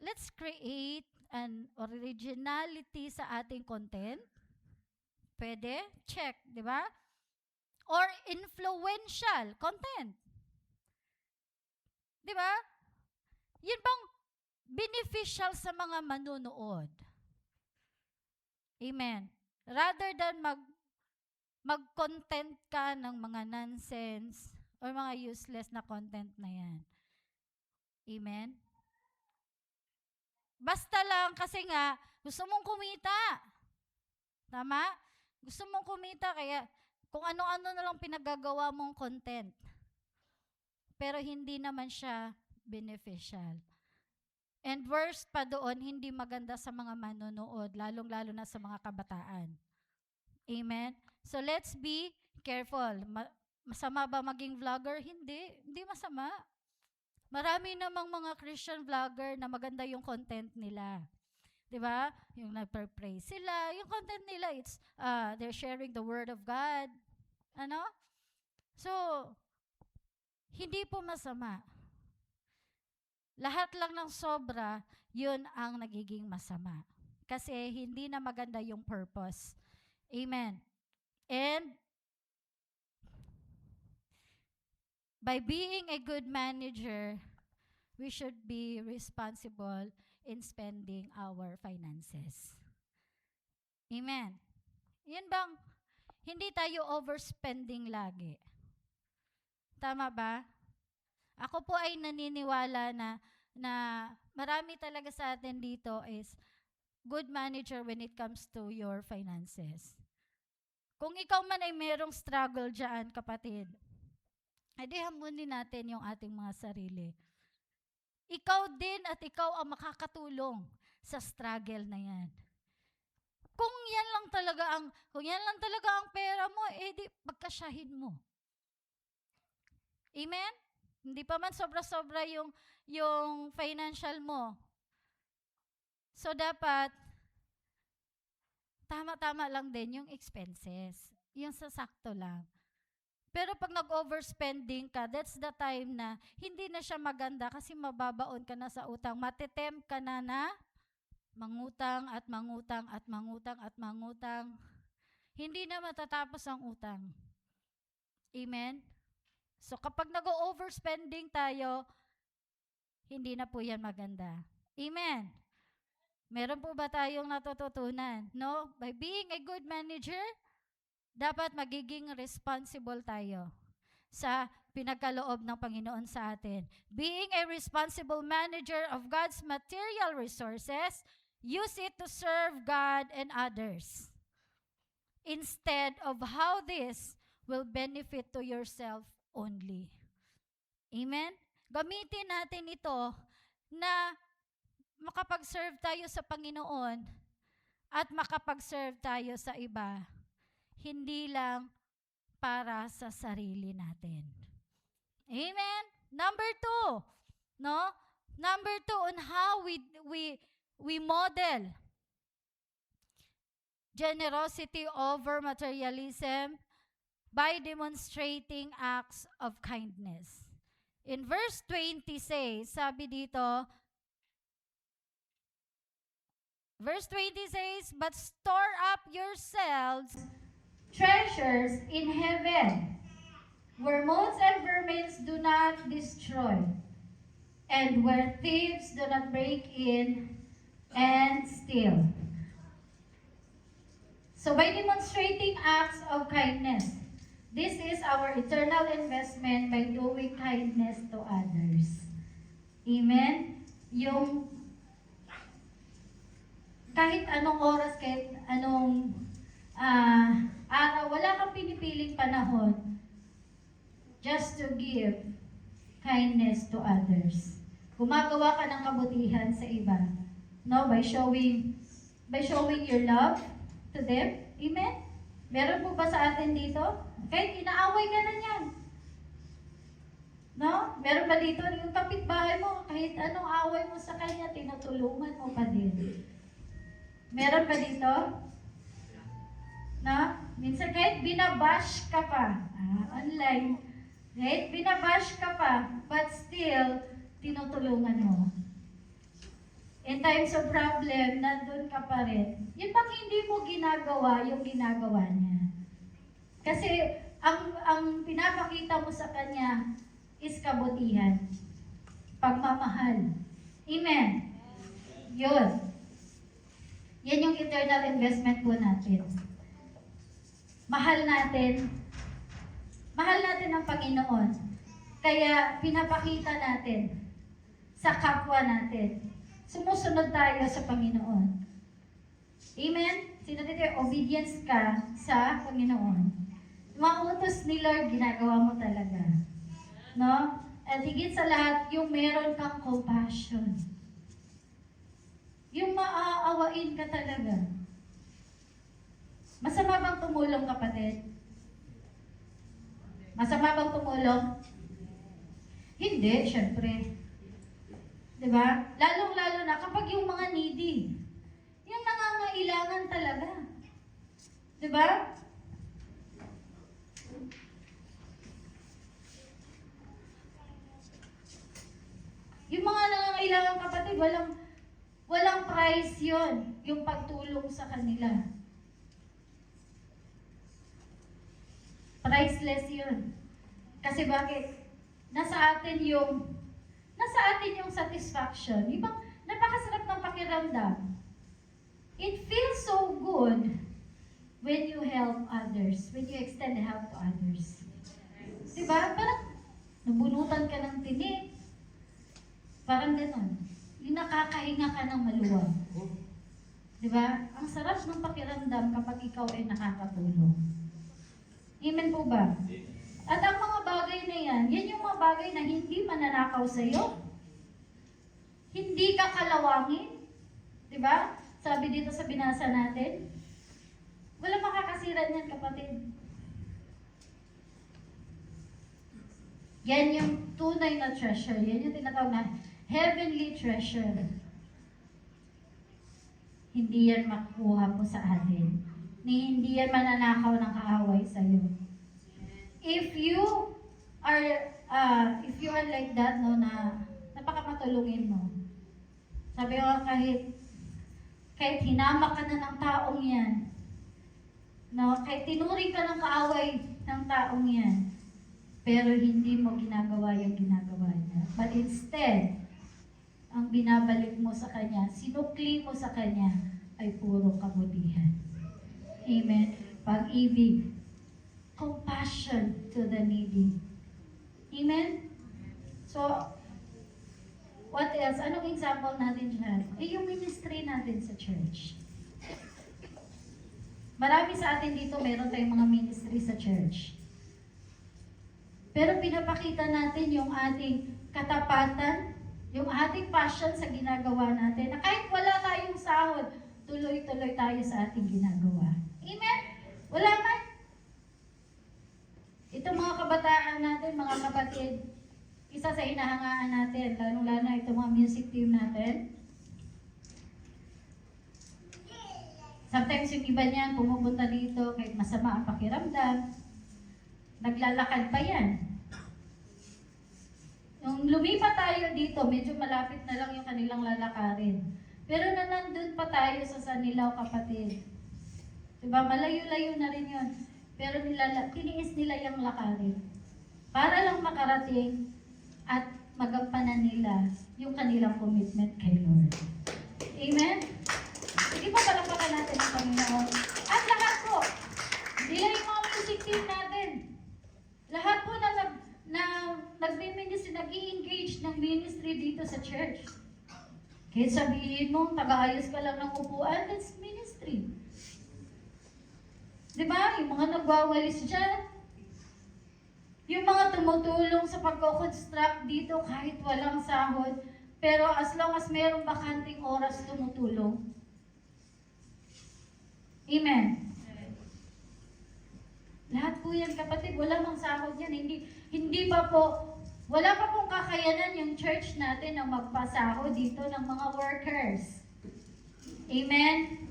let's create an originality sa ating content. Pwede? Check, di ba? Or influential content. Di ba? Yun bang beneficial sa mga manunood? Amen. Rather than mag-content ka ng mga nonsense or mga useless na content na yan. Amen? Basta lang kasi nga, gusto mong kumita. Tama? Gusto mong kumita, kaya kung ano-ano na lang pinagagawa mong content. Pero hindi naman siya beneficial. And worst pa doon, hindi maganda sa mga manonood, lalong-lalo na sa mga kabataan. Amen? So let's be careful. Masama ba maging vlogger? Hindi masama. Marami namang mga Christian vlogger na maganda yung content nila. 'Di ba? Yung nagpe-praise sila, yung content nila, it's they're sharing the word of God. Ano? So, hindi po masama. Lahat lang ng sobra, yun ang nagiging masama. Kasi hindi na maganda yung purpose. Amen. And by being a good manager, we should be responsible in spending our finances. Amen. Yan bang, hindi tayo overspending lagi. Tama ba? Ako po ay naniniwala na marami talaga sa atin dito is good manager when it comes to your finances. Kung ikaw man ay merong struggle dyan, kapatid, edi hamunin natin yung ating mga sarili. Ikaw din at ikaw ang makakatulong sa struggle na yan. Kung yan lang talaga ang pera mo, edi pagkasyahin mo. Amen? Hindi pa man sobra-sobra yung financial mo. So dapat tama-tama lang din yung expenses. Yung sasakto lang. Pero pag nag-overspending ka, that's the time na hindi na siya maganda kasi mababaon ka na sa utang. Matitempt ka na mangutang at mangutang at mangutang at mangutang. Hindi na matatapos ang utang. Amen? So kapag nag-overspending tayo, hindi na po yan maganda. Amen? Meron po ba tayong natututunan? No? By being a good manager, dapat magiging responsible tayo sa pinagkaloob ng Panginoon sa atin. Being a responsible manager of God's material resources, use it to serve God and others instead of how this will benefit to yourself only. Amen? Gamitin natin ito na makapag-serve tayo sa Panginoon at makapag-serve tayo sa iba. hindi lang para sa sarili natin. Amen? Number 2, no? Number 2 on how we model generosity over materialism by demonstrating acts of kindness. In verse 20 says, sabi dito, verse 20 says, "But store up yourselves treasures in heaven, where moths and vermin do not destroy, and where thieves do not break in and steal." So by demonstrating acts of kindness, this is our eternal investment by doing kindness to others. Amen? Yung kahit anong oras, kahit anong araw, wala kang pinipiling panahon just to give kindness to others. Gumagawa ka ng kabutihan sa iba. No? By showing your love to them. Amen? Meron po ba sa atin dito? Kahit inaaway ka na niyan. No? Meron ba dito yung kapitbahay mo, kahit anong away mo sa kanya, tinutulungan mo pa din. Meron ba dito? No? Minsan kahit binabash ka pa, online, kahit binabash ka pa, but still, tinutulungan mo. In times of problem, nandun ka pa rin. Yun bang hindi mo ginagawa yung ginagawa niya? Kasi ang pinapakita mo sa kanya is kabutihan, pagmamahal. Amen? Yun. Yan yung eternal investment po natin. Mahal natin ang Panginoon. Kaya pinapakita natin sa kapwa natin. Sumusunod tayo sa Panginoon. Amen? Sino dito, obedience ka sa Panginoon. Mga utos ni Lord, ginagawa mo talaga. No? At higit sa lahat, yung meron kang compassion. Yung maaawain ka talaga. Masama bang tumulong, kapatid? Masama bang tumulong? Hindi, syempre. Diba? Lalong-lalo na kapag yung mga needy, yung nangangailangan talaga. Diba? Yung mga nangangailangan, kapatid, walang price yon, yung pagtulong sa kanila. Priceless yun. Kasi bakit? Nasa atin yung satisfaction. Yung bang napakasarap ng pakiramdam. It feels so good when you help others, when you extend help to others. Diba? Parang nabunutan ka ng tinik. Parang gano'n. Yung nakakahinga ka ng maluwag. Diba? Ang sarap ng pakiramdam kapag ikaw ay nakakatulong. Amen po ba? At ang mga bagay na yan yung mga bagay na hindi mananakaw sa'yo. Hindi ka kalawangin. Diba? Sabi dito sa binasa natin. Wala makakasira niyan, kapatid. Yan yung tunay na treasure. Yan yung tinatawag na heavenly treasure. Hindi yan makukuha mo sa atin. Hindi yan mananakaw ng kaaway sa'yo. If you are like that, no, na napakamatulungin mo. Sabi ko, kahit hinamak ka na ng taong yan, no, kahit tinuring ka ng kaaway ng taong yan, pero hindi mo ginagawa yung ginagawa niya. But instead, ang binabalik mo sa kanya, sinukli mo sa kanya, ay puro kabutihan. Amen. Pag-ibig. Compassion to the needy. Amen? So, what else? Anong example natin dyan? Yung ministry natin sa church. Marami sa atin dito, meron tayong mga ministry sa church. Pero pinapakita natin yung ating katapatan, yung ating passion sa ginagawa natin, na kahit wala tayong sahod, tuloy-tuloy tayo sa ating ginagawa. Amen? Wala man? mga kapatid, isa sa hinahangaan natin, lalong-lalo na itong mga music team natin. Sometimes yung iba niyan, pumupunta dito kahit masama ang pakiramdam, naglalakad pa yan. Nung lumipat tayo dito, medyo malapit na lang yung kanilang lalakarin. Pero na nandun pa tayo sa Sanilao, kapatid. Diba, malayo-layo na rin yun. Pero tiniis nila yung lakarin. Para lang makarating at magampanan nila yung kanilang commitment kay Lord. Amen? Sige pa, palakpakan natin ang Panginoon. At lahat po, hindi lang yung mga music team natin. Lahat po na nag-ministry, nag-i-engage ng ministry dito sa church. Kahit sabihin mo, taga-ayos ka lang ng upuan, that's ministry. Diba? Yung mga nagwawalis dyan, yung mga tumutulong sa pagko-construct dito kahit walang sahod, pero as long as merong bakanting oras tumutulong. Amen. Lahat po yan, kapatid, wala mang sahod yan. Hindi pa po, wala pa pong kakayanan yung church natin na magpasahod dito ng mga workers. Amen?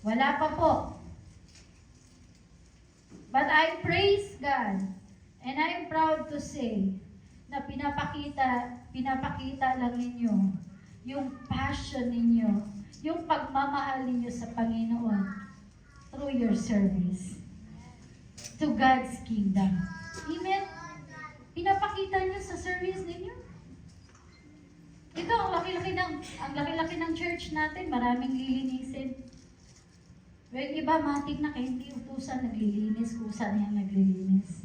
Wala pa po. But I praise God and I am proud to say na pinapakita lang ninyo yung passion ninyo, yung pagmamahal ninyo sa Panginoon through your service to God's kingdom. Amen? Pinapakita niyo sa service ninyo. Ito, ang laki-laki ng church natin, maraming lilinisin. Pero yung iba, matik na kaya hindi utusan naglilinis, kusa niya naglilinis.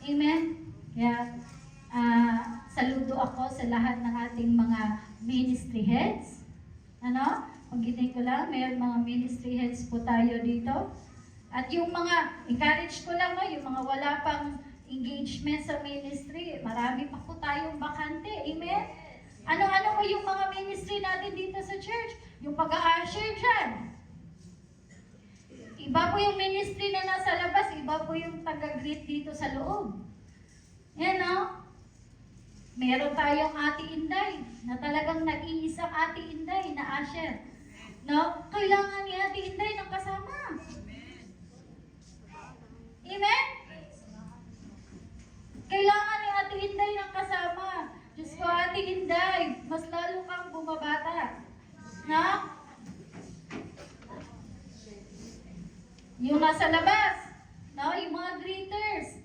Amen? Kaya, saludo ako sa lahat ng ating mga ministry heads. Pagkitin ko lang, may mga ministry heads po tayo dito. At yung mga, encourage ko lang, yung mga wala pang engagement sa ministry, marami pa po tayong bakante. Amen? Ano-ano ba yung mga ministry natin dito sa church? Yung pag-a-usher dyan. Iba po yung ministry na nasa labas, iba po yung taga-greet dito sa loob. Yan, meron tayong Ate Inday, na talagang nag-iisang Ate Inday na usher. Kailangan ni Ate Inday ng kasama. Amen? Kailangan ni Ate Inday ng kasama. Diyos ko, Ate Inday, mas lalo kang bumabata. Yung nasa labas, yung mga greeters.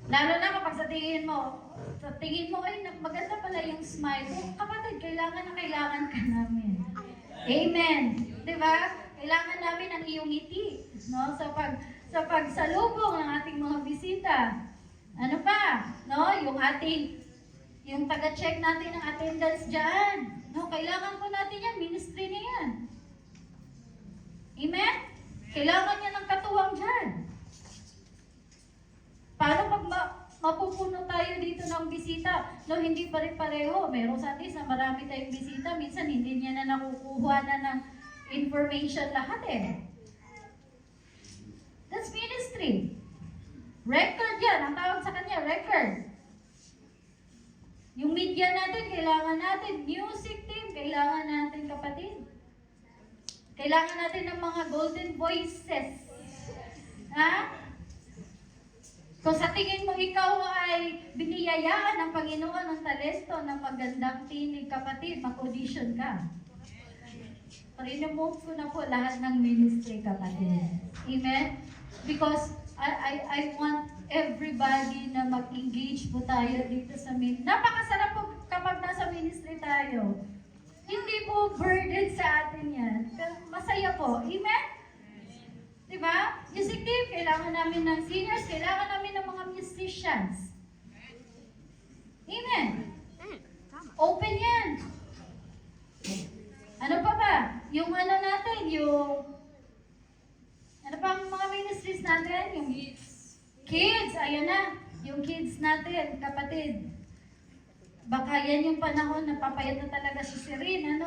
Lalo na kapag sa tingin mo, ay maganda pala yung smile. Kapatid, kailangan ka namin. Amen. Diba? Kailangan namin ang iyong ngiti. Sa pagsalubong ng ating mga bisita. Ano pa? Yung taga-check natin ng attendance dyan. Kailangan po natin yan. Ministry na yan. Amen? Kailangan niya ng katuwang dyan. Paano pag mapupuno tayo dito ng bisita? Hindi pa rin pareho. Meron sa atin na marami tayong bisita. Minsan hindi niya na nakukuha na ng information lahat That's ministry. Record yan. Ang tawag sa kanya, record. Yung media natin, kailangan natin. Music team, kailangan natin, kapatid. Kailangan natin ng mga golden voices. Kung sa tingin mo ikaw ay biniyayaan ng Panginoon ng talento ng magandang tinig, kapatid, mag-audition ka. Pag-remove ko na po lahat ng ministry, kapatid. Amen? Because I want everybody na mag-engage po tayo dito sa ministry. Napakasarap po kapag nasa ministry tayo. Hindi po burden sa atin yan. Pero masaya po. Amen? Diba? Music team, kailangan namin ng singers, kailangan namin ng mga musicians. Amen? Open yan. Ano pa ba? Yung natin, ano pa ang mga ministries natin? Yung kids, ayan na. Yung kids natin, kapatid. Baka yan yung panahon na papayat na talaga si Serene,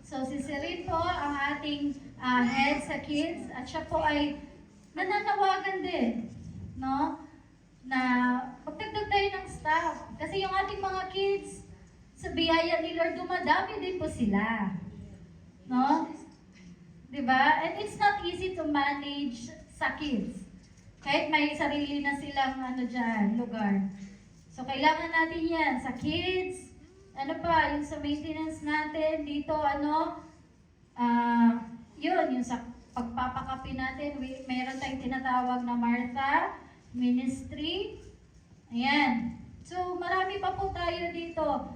So si Serene po, ang ating head sa kids, at siya po ay nananawagan din, na magdagdag tayo ng staff. Kasi yung ating mga kids, sa biyaya ni Lord, dumadami din po sila. No? Diba? And it's not easy to manage sa kids. Kahit may sarili na silang lugar. So, kailangan natin yan sa kids. Ano pa, yung sa maintenance natin, dito, yung sa pagpapakapi natin, meron tayong tinatawag na Martha Ministry. Ayan. So, marami pa po tayo dito.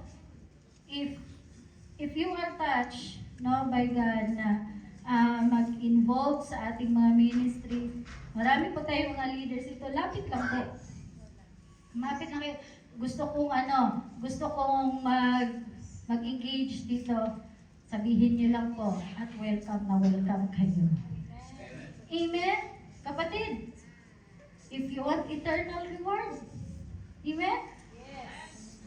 If you are touched, by God na mag-involve sa ating mga ministry, marami po tayong mga leaders dito. Lapit lang po. Mapit lang kayo. Gusto kong mag-engage dito. Sabihin niyo lang po at welcome kayo. Amen? Kapatid, if you want eternal reward, amen? Yes.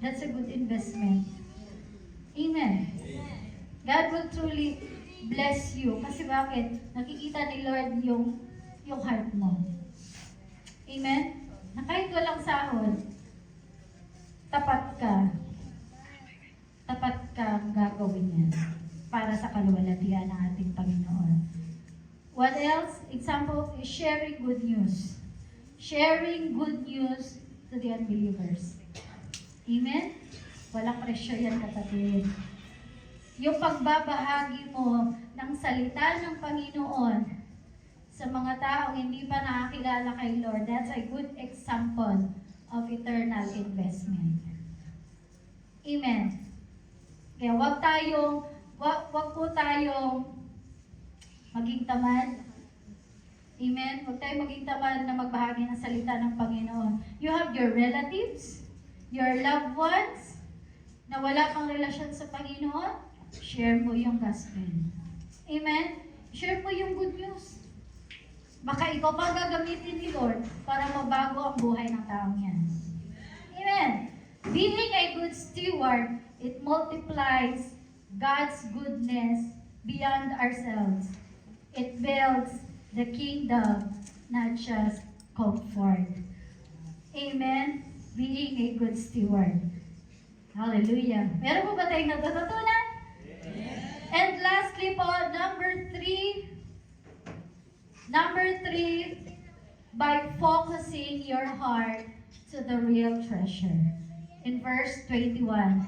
That's a good investment. Amen. God will truly bless you. Kasi bakit? Nakikita ni Lord yung heart mo. Amen? Na kahit walang sahod, tapat ka gagawin yan para sa kaluwalhatian ng ating Panginoon. What else? Example is sharing good news. Sharing good news to the unbelievers. Amen? Walang presyo yan, kapatid. Yung pagbabahagi mo ng salita ng Panginoon sa mga taong hindi pa nakakilala kay Lord, that's a good example of eternal investment. Amen. Kaya wag po tayong maging tamad. Amen. Huwag tayong maging tamad na magbahagi ng salita ng Panginoon. You have your relatives, your loved ones, na wala pang relasyon sa Panginoon, share mo yung gospel. Amen? Share mo yung good news. Baka ikaw pa gagamitin ni Lord para mabago ang buhay ng taong yan. Amen? Being a good steward, it multiplies God's goodness beyond ourselves. It builds the kingdom, not just comfort. Amen? Being a good steward. Hallelujah. Meron po ba tayong natututunan? Yes. And lastly po, number three, by focusing your heart to the real treasure. In verse 21,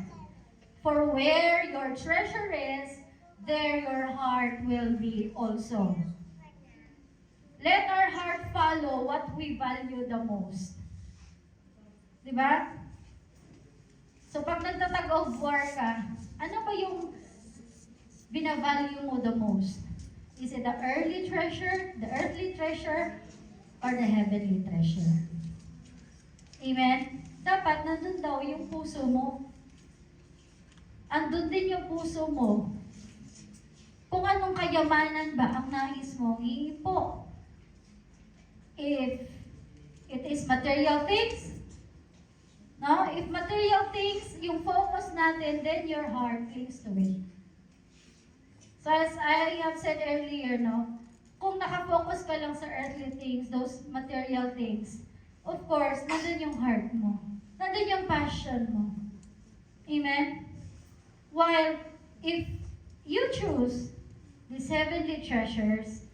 for where your treasure is, there your heart will be also. Let our heart follow what we value the most. Diba? So pag nagtatag of war ka, ano ba yung binavalue mo the most? Is it the earthly treasure, or the heavenly treasure? Amen? Dapat nandun daw yung puso mo. Andun din yung puso mo. Kung anong kayamanan ba ang nais mong iipo. If it is material things, no? If material things, yung focus natin, then your heart clings to it. So as I have said earlier, kung nakafocus ka lang sa earthly things, those material things, of course, nandun yung heart mo. Nandun yung passion mo. Amen? While, if you choose these heavenly treasures,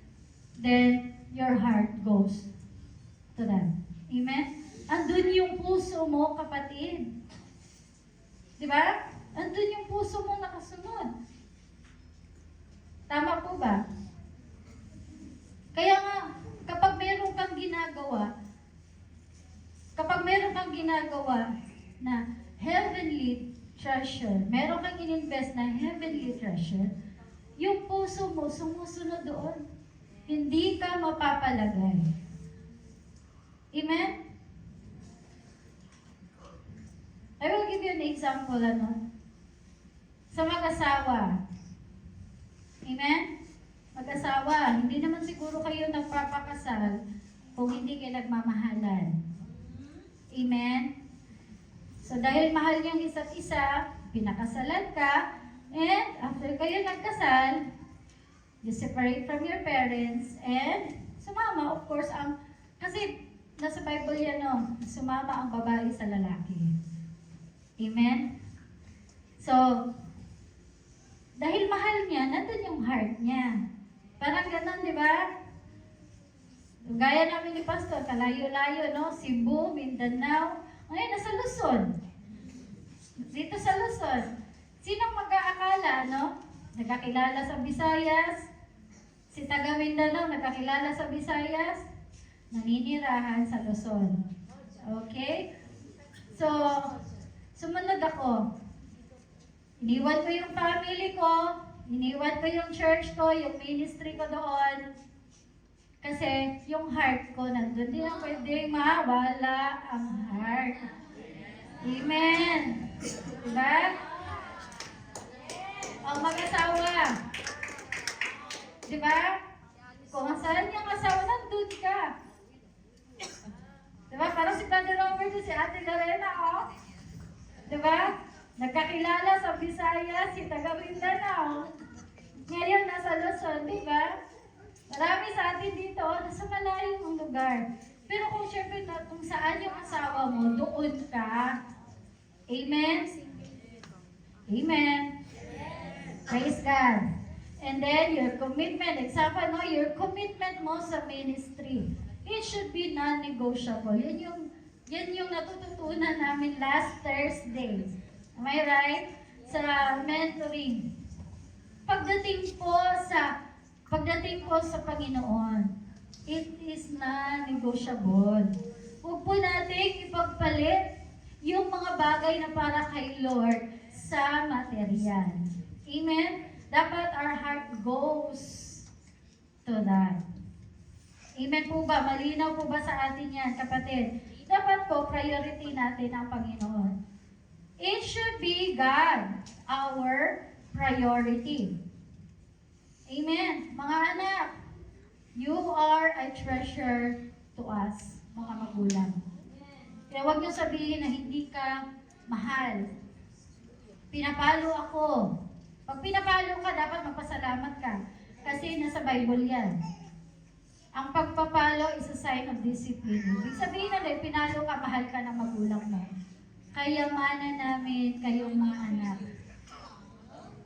then your heart goes to them. Amen? Andun yung puso mo, kapatid. Diba? Andun yung puso mo nakasunod. Tama po ba? Kaya nga, kapag meron kang ginagawa na heavenly treasure, meron kang ininvest na heavenly treasure, yung puso mo sumusunod doon. Hindi ka mapapalagay. Amen? I will give you an example, sa mag-asawa. Amen? Mag-asawa, hindi naman siguro kayo nagpapakasal kung hindi kayo nagmamahalan. Amen? So dahil mahal niyong isa't isa, pinakasalan ka, and after kayo nagkasal, you separate from your parents, and sumama, of course, kasi nasa Bible yan, no? Sumama ang babae sa lalaki. Amen? So, dahil mahal niya, nandun yung heart niya. Parang ganun, di ba? Gaya namin ni Pastor, kalayo-layo, no? Cebu, Mindanao. Ngayon, nasa Luzon. Dito sa Luzon. Sinong mag-aakala, no? Nagkakilala sa Visayas. Si taga Mindanao, nagkakilala sa Visayas. Naninirahan sa Luzon. Okay? So, sumunod ako. Iniwan ko yung family ko. Iniwan ko yung church ko, yung ministry ko doon. Kasi yung heart ko, nandun din ang pwede mawala ang heart. Amen. Diba? Ang mag-asawa. Diba? Kung saan yung asawa, nandun ka. Diba? Parang si Brother Robert si Ate Lorena, oh. Diba? Nagkakilala sa Visayas, si taga Mindanao. Ngayon, nasa Luzon, diba? Marami sa atin dito, nasa malayong lugar. Pero kung syempre kung saan yung asawa mo, doon ka. Amen? Amen. Praise God. And then your commitment, example, no, your commitment mo sa ministry. It should be non-negotiable. Yan yung natututunan namin last Thursday. Am I right? Sa mentoring. Pagdating po sa Panginoon, it is non-negotiable. Huwag po natin ipagpalit yung mga bagay na para kay Lord sa material. Amen? Dapat our heart goes to that. Amen po ba? Malinaw po ba sa atin yan, kapatid? Dapat po, priority natin ang Panginoon. It should be God, our priority. Amen. Mga anak, you are a treasure to us, mga magulang. Kaya huwag niyo sabihin na hindi ka mahal. Pinapalo ako. Pag pinapalo ka, dapat magpasalamat ka. Kasi nasa Bible yan. Ang pagpapalo is a sign of discipline. Ibig sabihin na pinalo ka, mahal ka ng magulang mo. Kayamanan namin kayong mga anak.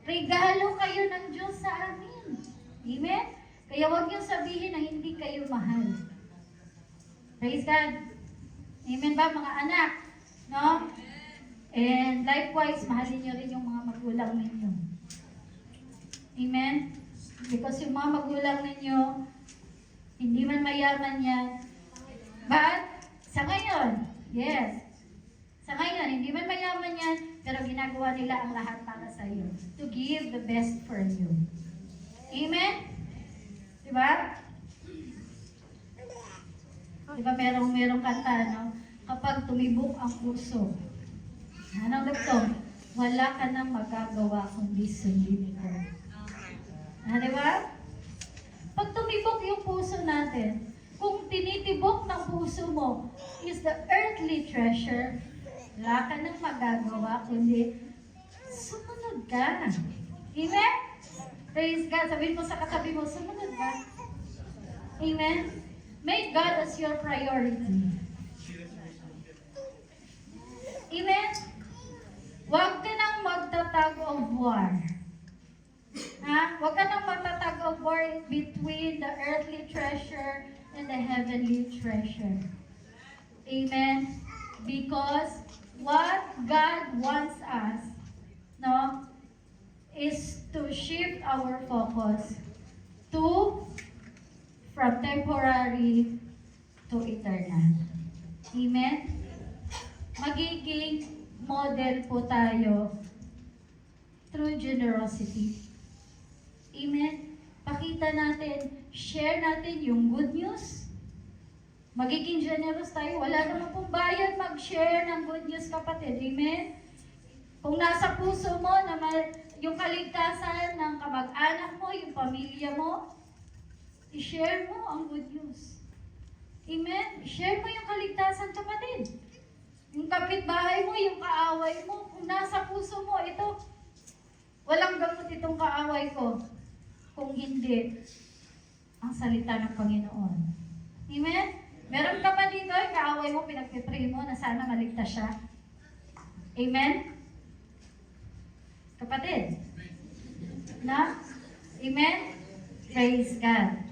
Regalo kayo ng Diyos sa amin. Amen? Kaya huwag niyong sabihin na hindi kayo mahal. Praise God. Amen ba mga anak? No? And likewise, mahalin niyo rin yung mga magulang ninyo. Amen? Because yung mga magulang ninyo, hindi man mayaman yan. But, sa ngayon, yes, sa ngayon, hindi man mayaman yan, pero ginagawa nila ang lahat para sa iyo. To give the best for you. Amen? Diba? Diba merong kanta, no? Kapag tumibok ang puso, anong dugtong? Wala ka nang magagawa kundi sundin ko. Diba? Pag tumibok yung puso natin, kung tinitibok ng puso mo is the earthly treasure, wala ka nang magagawa kundi sumunod ka. Amen? Praise God. Sabihin mo sa katabi mo, sumunod ka. Amen? Make God as your priority. Amen? Huwag ka nang magtatag of war. Ha? Huwag ka nang magtatag of war between the earthly treasure and the heavenly treasure. Amen? Because what God wants us, no, is to shift our focus to from temporary to eternal. Amen? Magiging model po tayo through generosity. Amen? Pakita natin, share natin yung good news. Magiging generous tayo. Wala naman pong bayad mag-share ng good news, kapatid. Amen? Kung nasa puso mo na yung kaligtasan ng kamag-anak mo, yung pamilya mo, i-share mo ang good news. Amen? I-share mo yung kaligtasan, kapatid. Yung kapitbahay mo, yung kaaway mo, kung nasa puso mo, ito, walang gamot itong kaaway ko. Kung hindi, ang salita ng Panginoon. Amen? Meron ka ba dito, kaaway kaaway mo, pinagpipray mo na sana maligtas siya. Amen? Kapatid? Na? Amen? Praise God.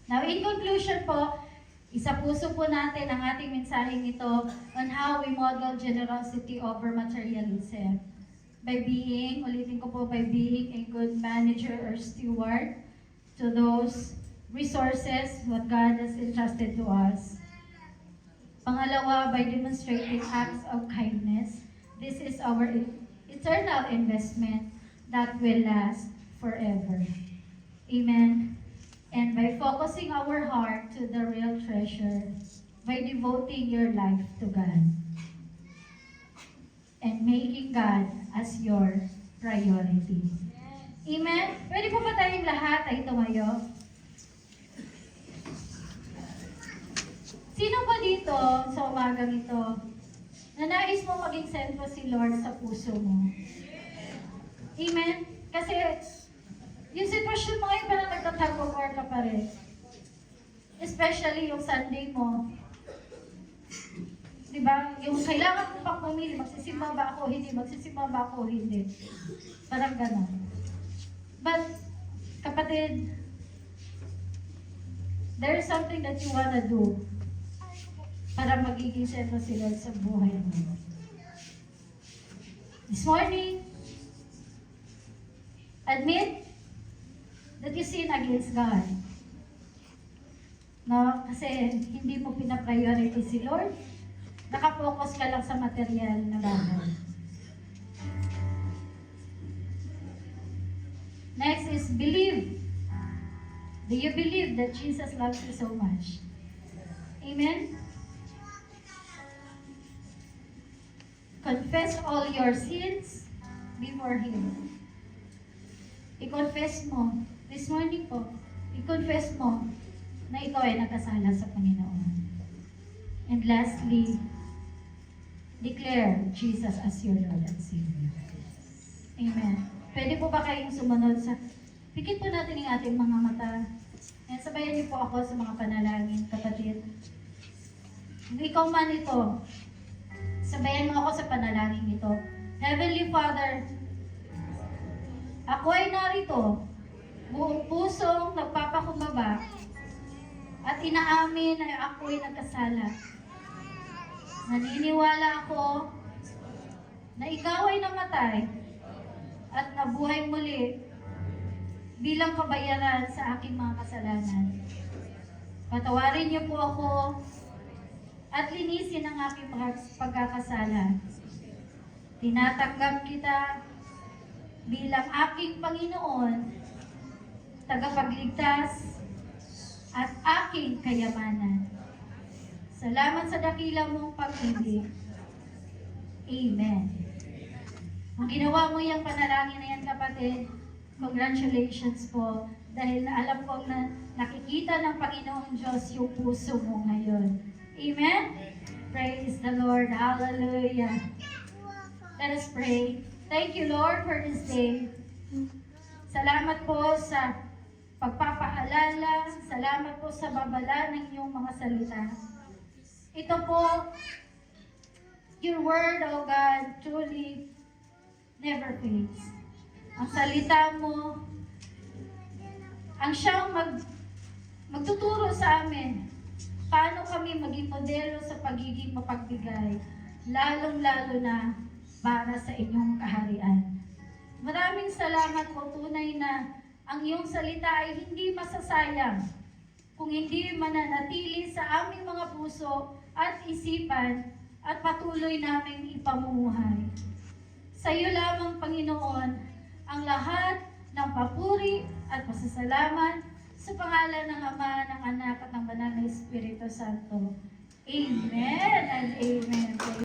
Now, in conclusion po, isa puso po natin ang ating mensaheng ito on how we model generosity over materialism. By being, ulitin ko po, by being a good manager or steward to those resources what God has entrusted to us. Pangalawa, by demonstrating acts of kindness. This is our eternal investment that will last forever. Amen. And by focusing our heart to the real treasure, by devoting your life to God, and making God as your priority. Amen? Pwede po ba tayong lahat ay tumayo? Sino ba dito sa umagang ito na nais mo maging sentro si Lord sa puso mo? Amen? Kasi yung sitwasyon mo ngayon parang nagtatag of war ka pa rin. Especially yung Sunday mo. Diba? Yung kailangan mo pang pumili, magsisimba ba ako, hindi, magsisimba ba ako, hindi. Parang gano'n. But, kapatid, there is something that you wanna do para magiging sentro si Lord sa buhay mo. This morning, admit that you sin against God. No? Kasi hindi mo pina-priority si Lord. Nakapokus ka lang sa material na bagay. Next is believe. Do you believe that Jesus loves you so much? Amen? Confess all your sins before Him. I-confess mo. This morning po, i-confess mo na ikaw ay nagkasala sa Panginoon. And lastly, declare Jesus as your Lord and Savior. Amen. Pwede po ba kayong sumunod sa... Pikit po natin ang ating mga mata. And sabayan niyo po ako sa mga panalangin, kapatid. Kung ikaw man ito, sabayan mo ako sa panalangin ito. Heavenly Father, ako ay narito, buong pusong nagpapakumbaba, at inaamin na ako ay nagkasala. Naniniwala ako na ikaw ay namatay at nabuhay muli bilang kabayaran sa aking mga kasalanan. Patawarin niyo po ako at linisin ang aking pagkakasala. Tinatanggap kita bilang aking Panginoon, tagapagligtas, at aking kayamanan. Salamat sa dakila mong pag-ibig. Amen. Kung ginawa mo yung panalangin na yan, kapatid, congratulations po. Dahil alam ko na nakikita ng Panginoong Diyos yung puso mo ngayon. Amen? Praise the Lord. Hallelujah. Let us pray. Thank you, Lord, for this day. Salamat po sa pagpapaalala. Salamat po sa babala ng iyong mga salita. Ito po, your word, O God, truly never fades. Ang salita mo, ang siyang magtuturo sa amin paano kami maging modelo sa pagiging mapagbigay, lalong-lalo na para sa inyong kaharian. Maraming salamat po, tunay na ang iyong salita ay hindi masasayang kung hindi mananatili sa aming mga puso at isipan at patuloy naming ipamumuhay. Sa iyo lamang, Panginoon, ang lahat ng papuri at pasasalamat sa pangalan ng Ama, ng Anak at ng Banal na Espiritu Santo. Amen and amen.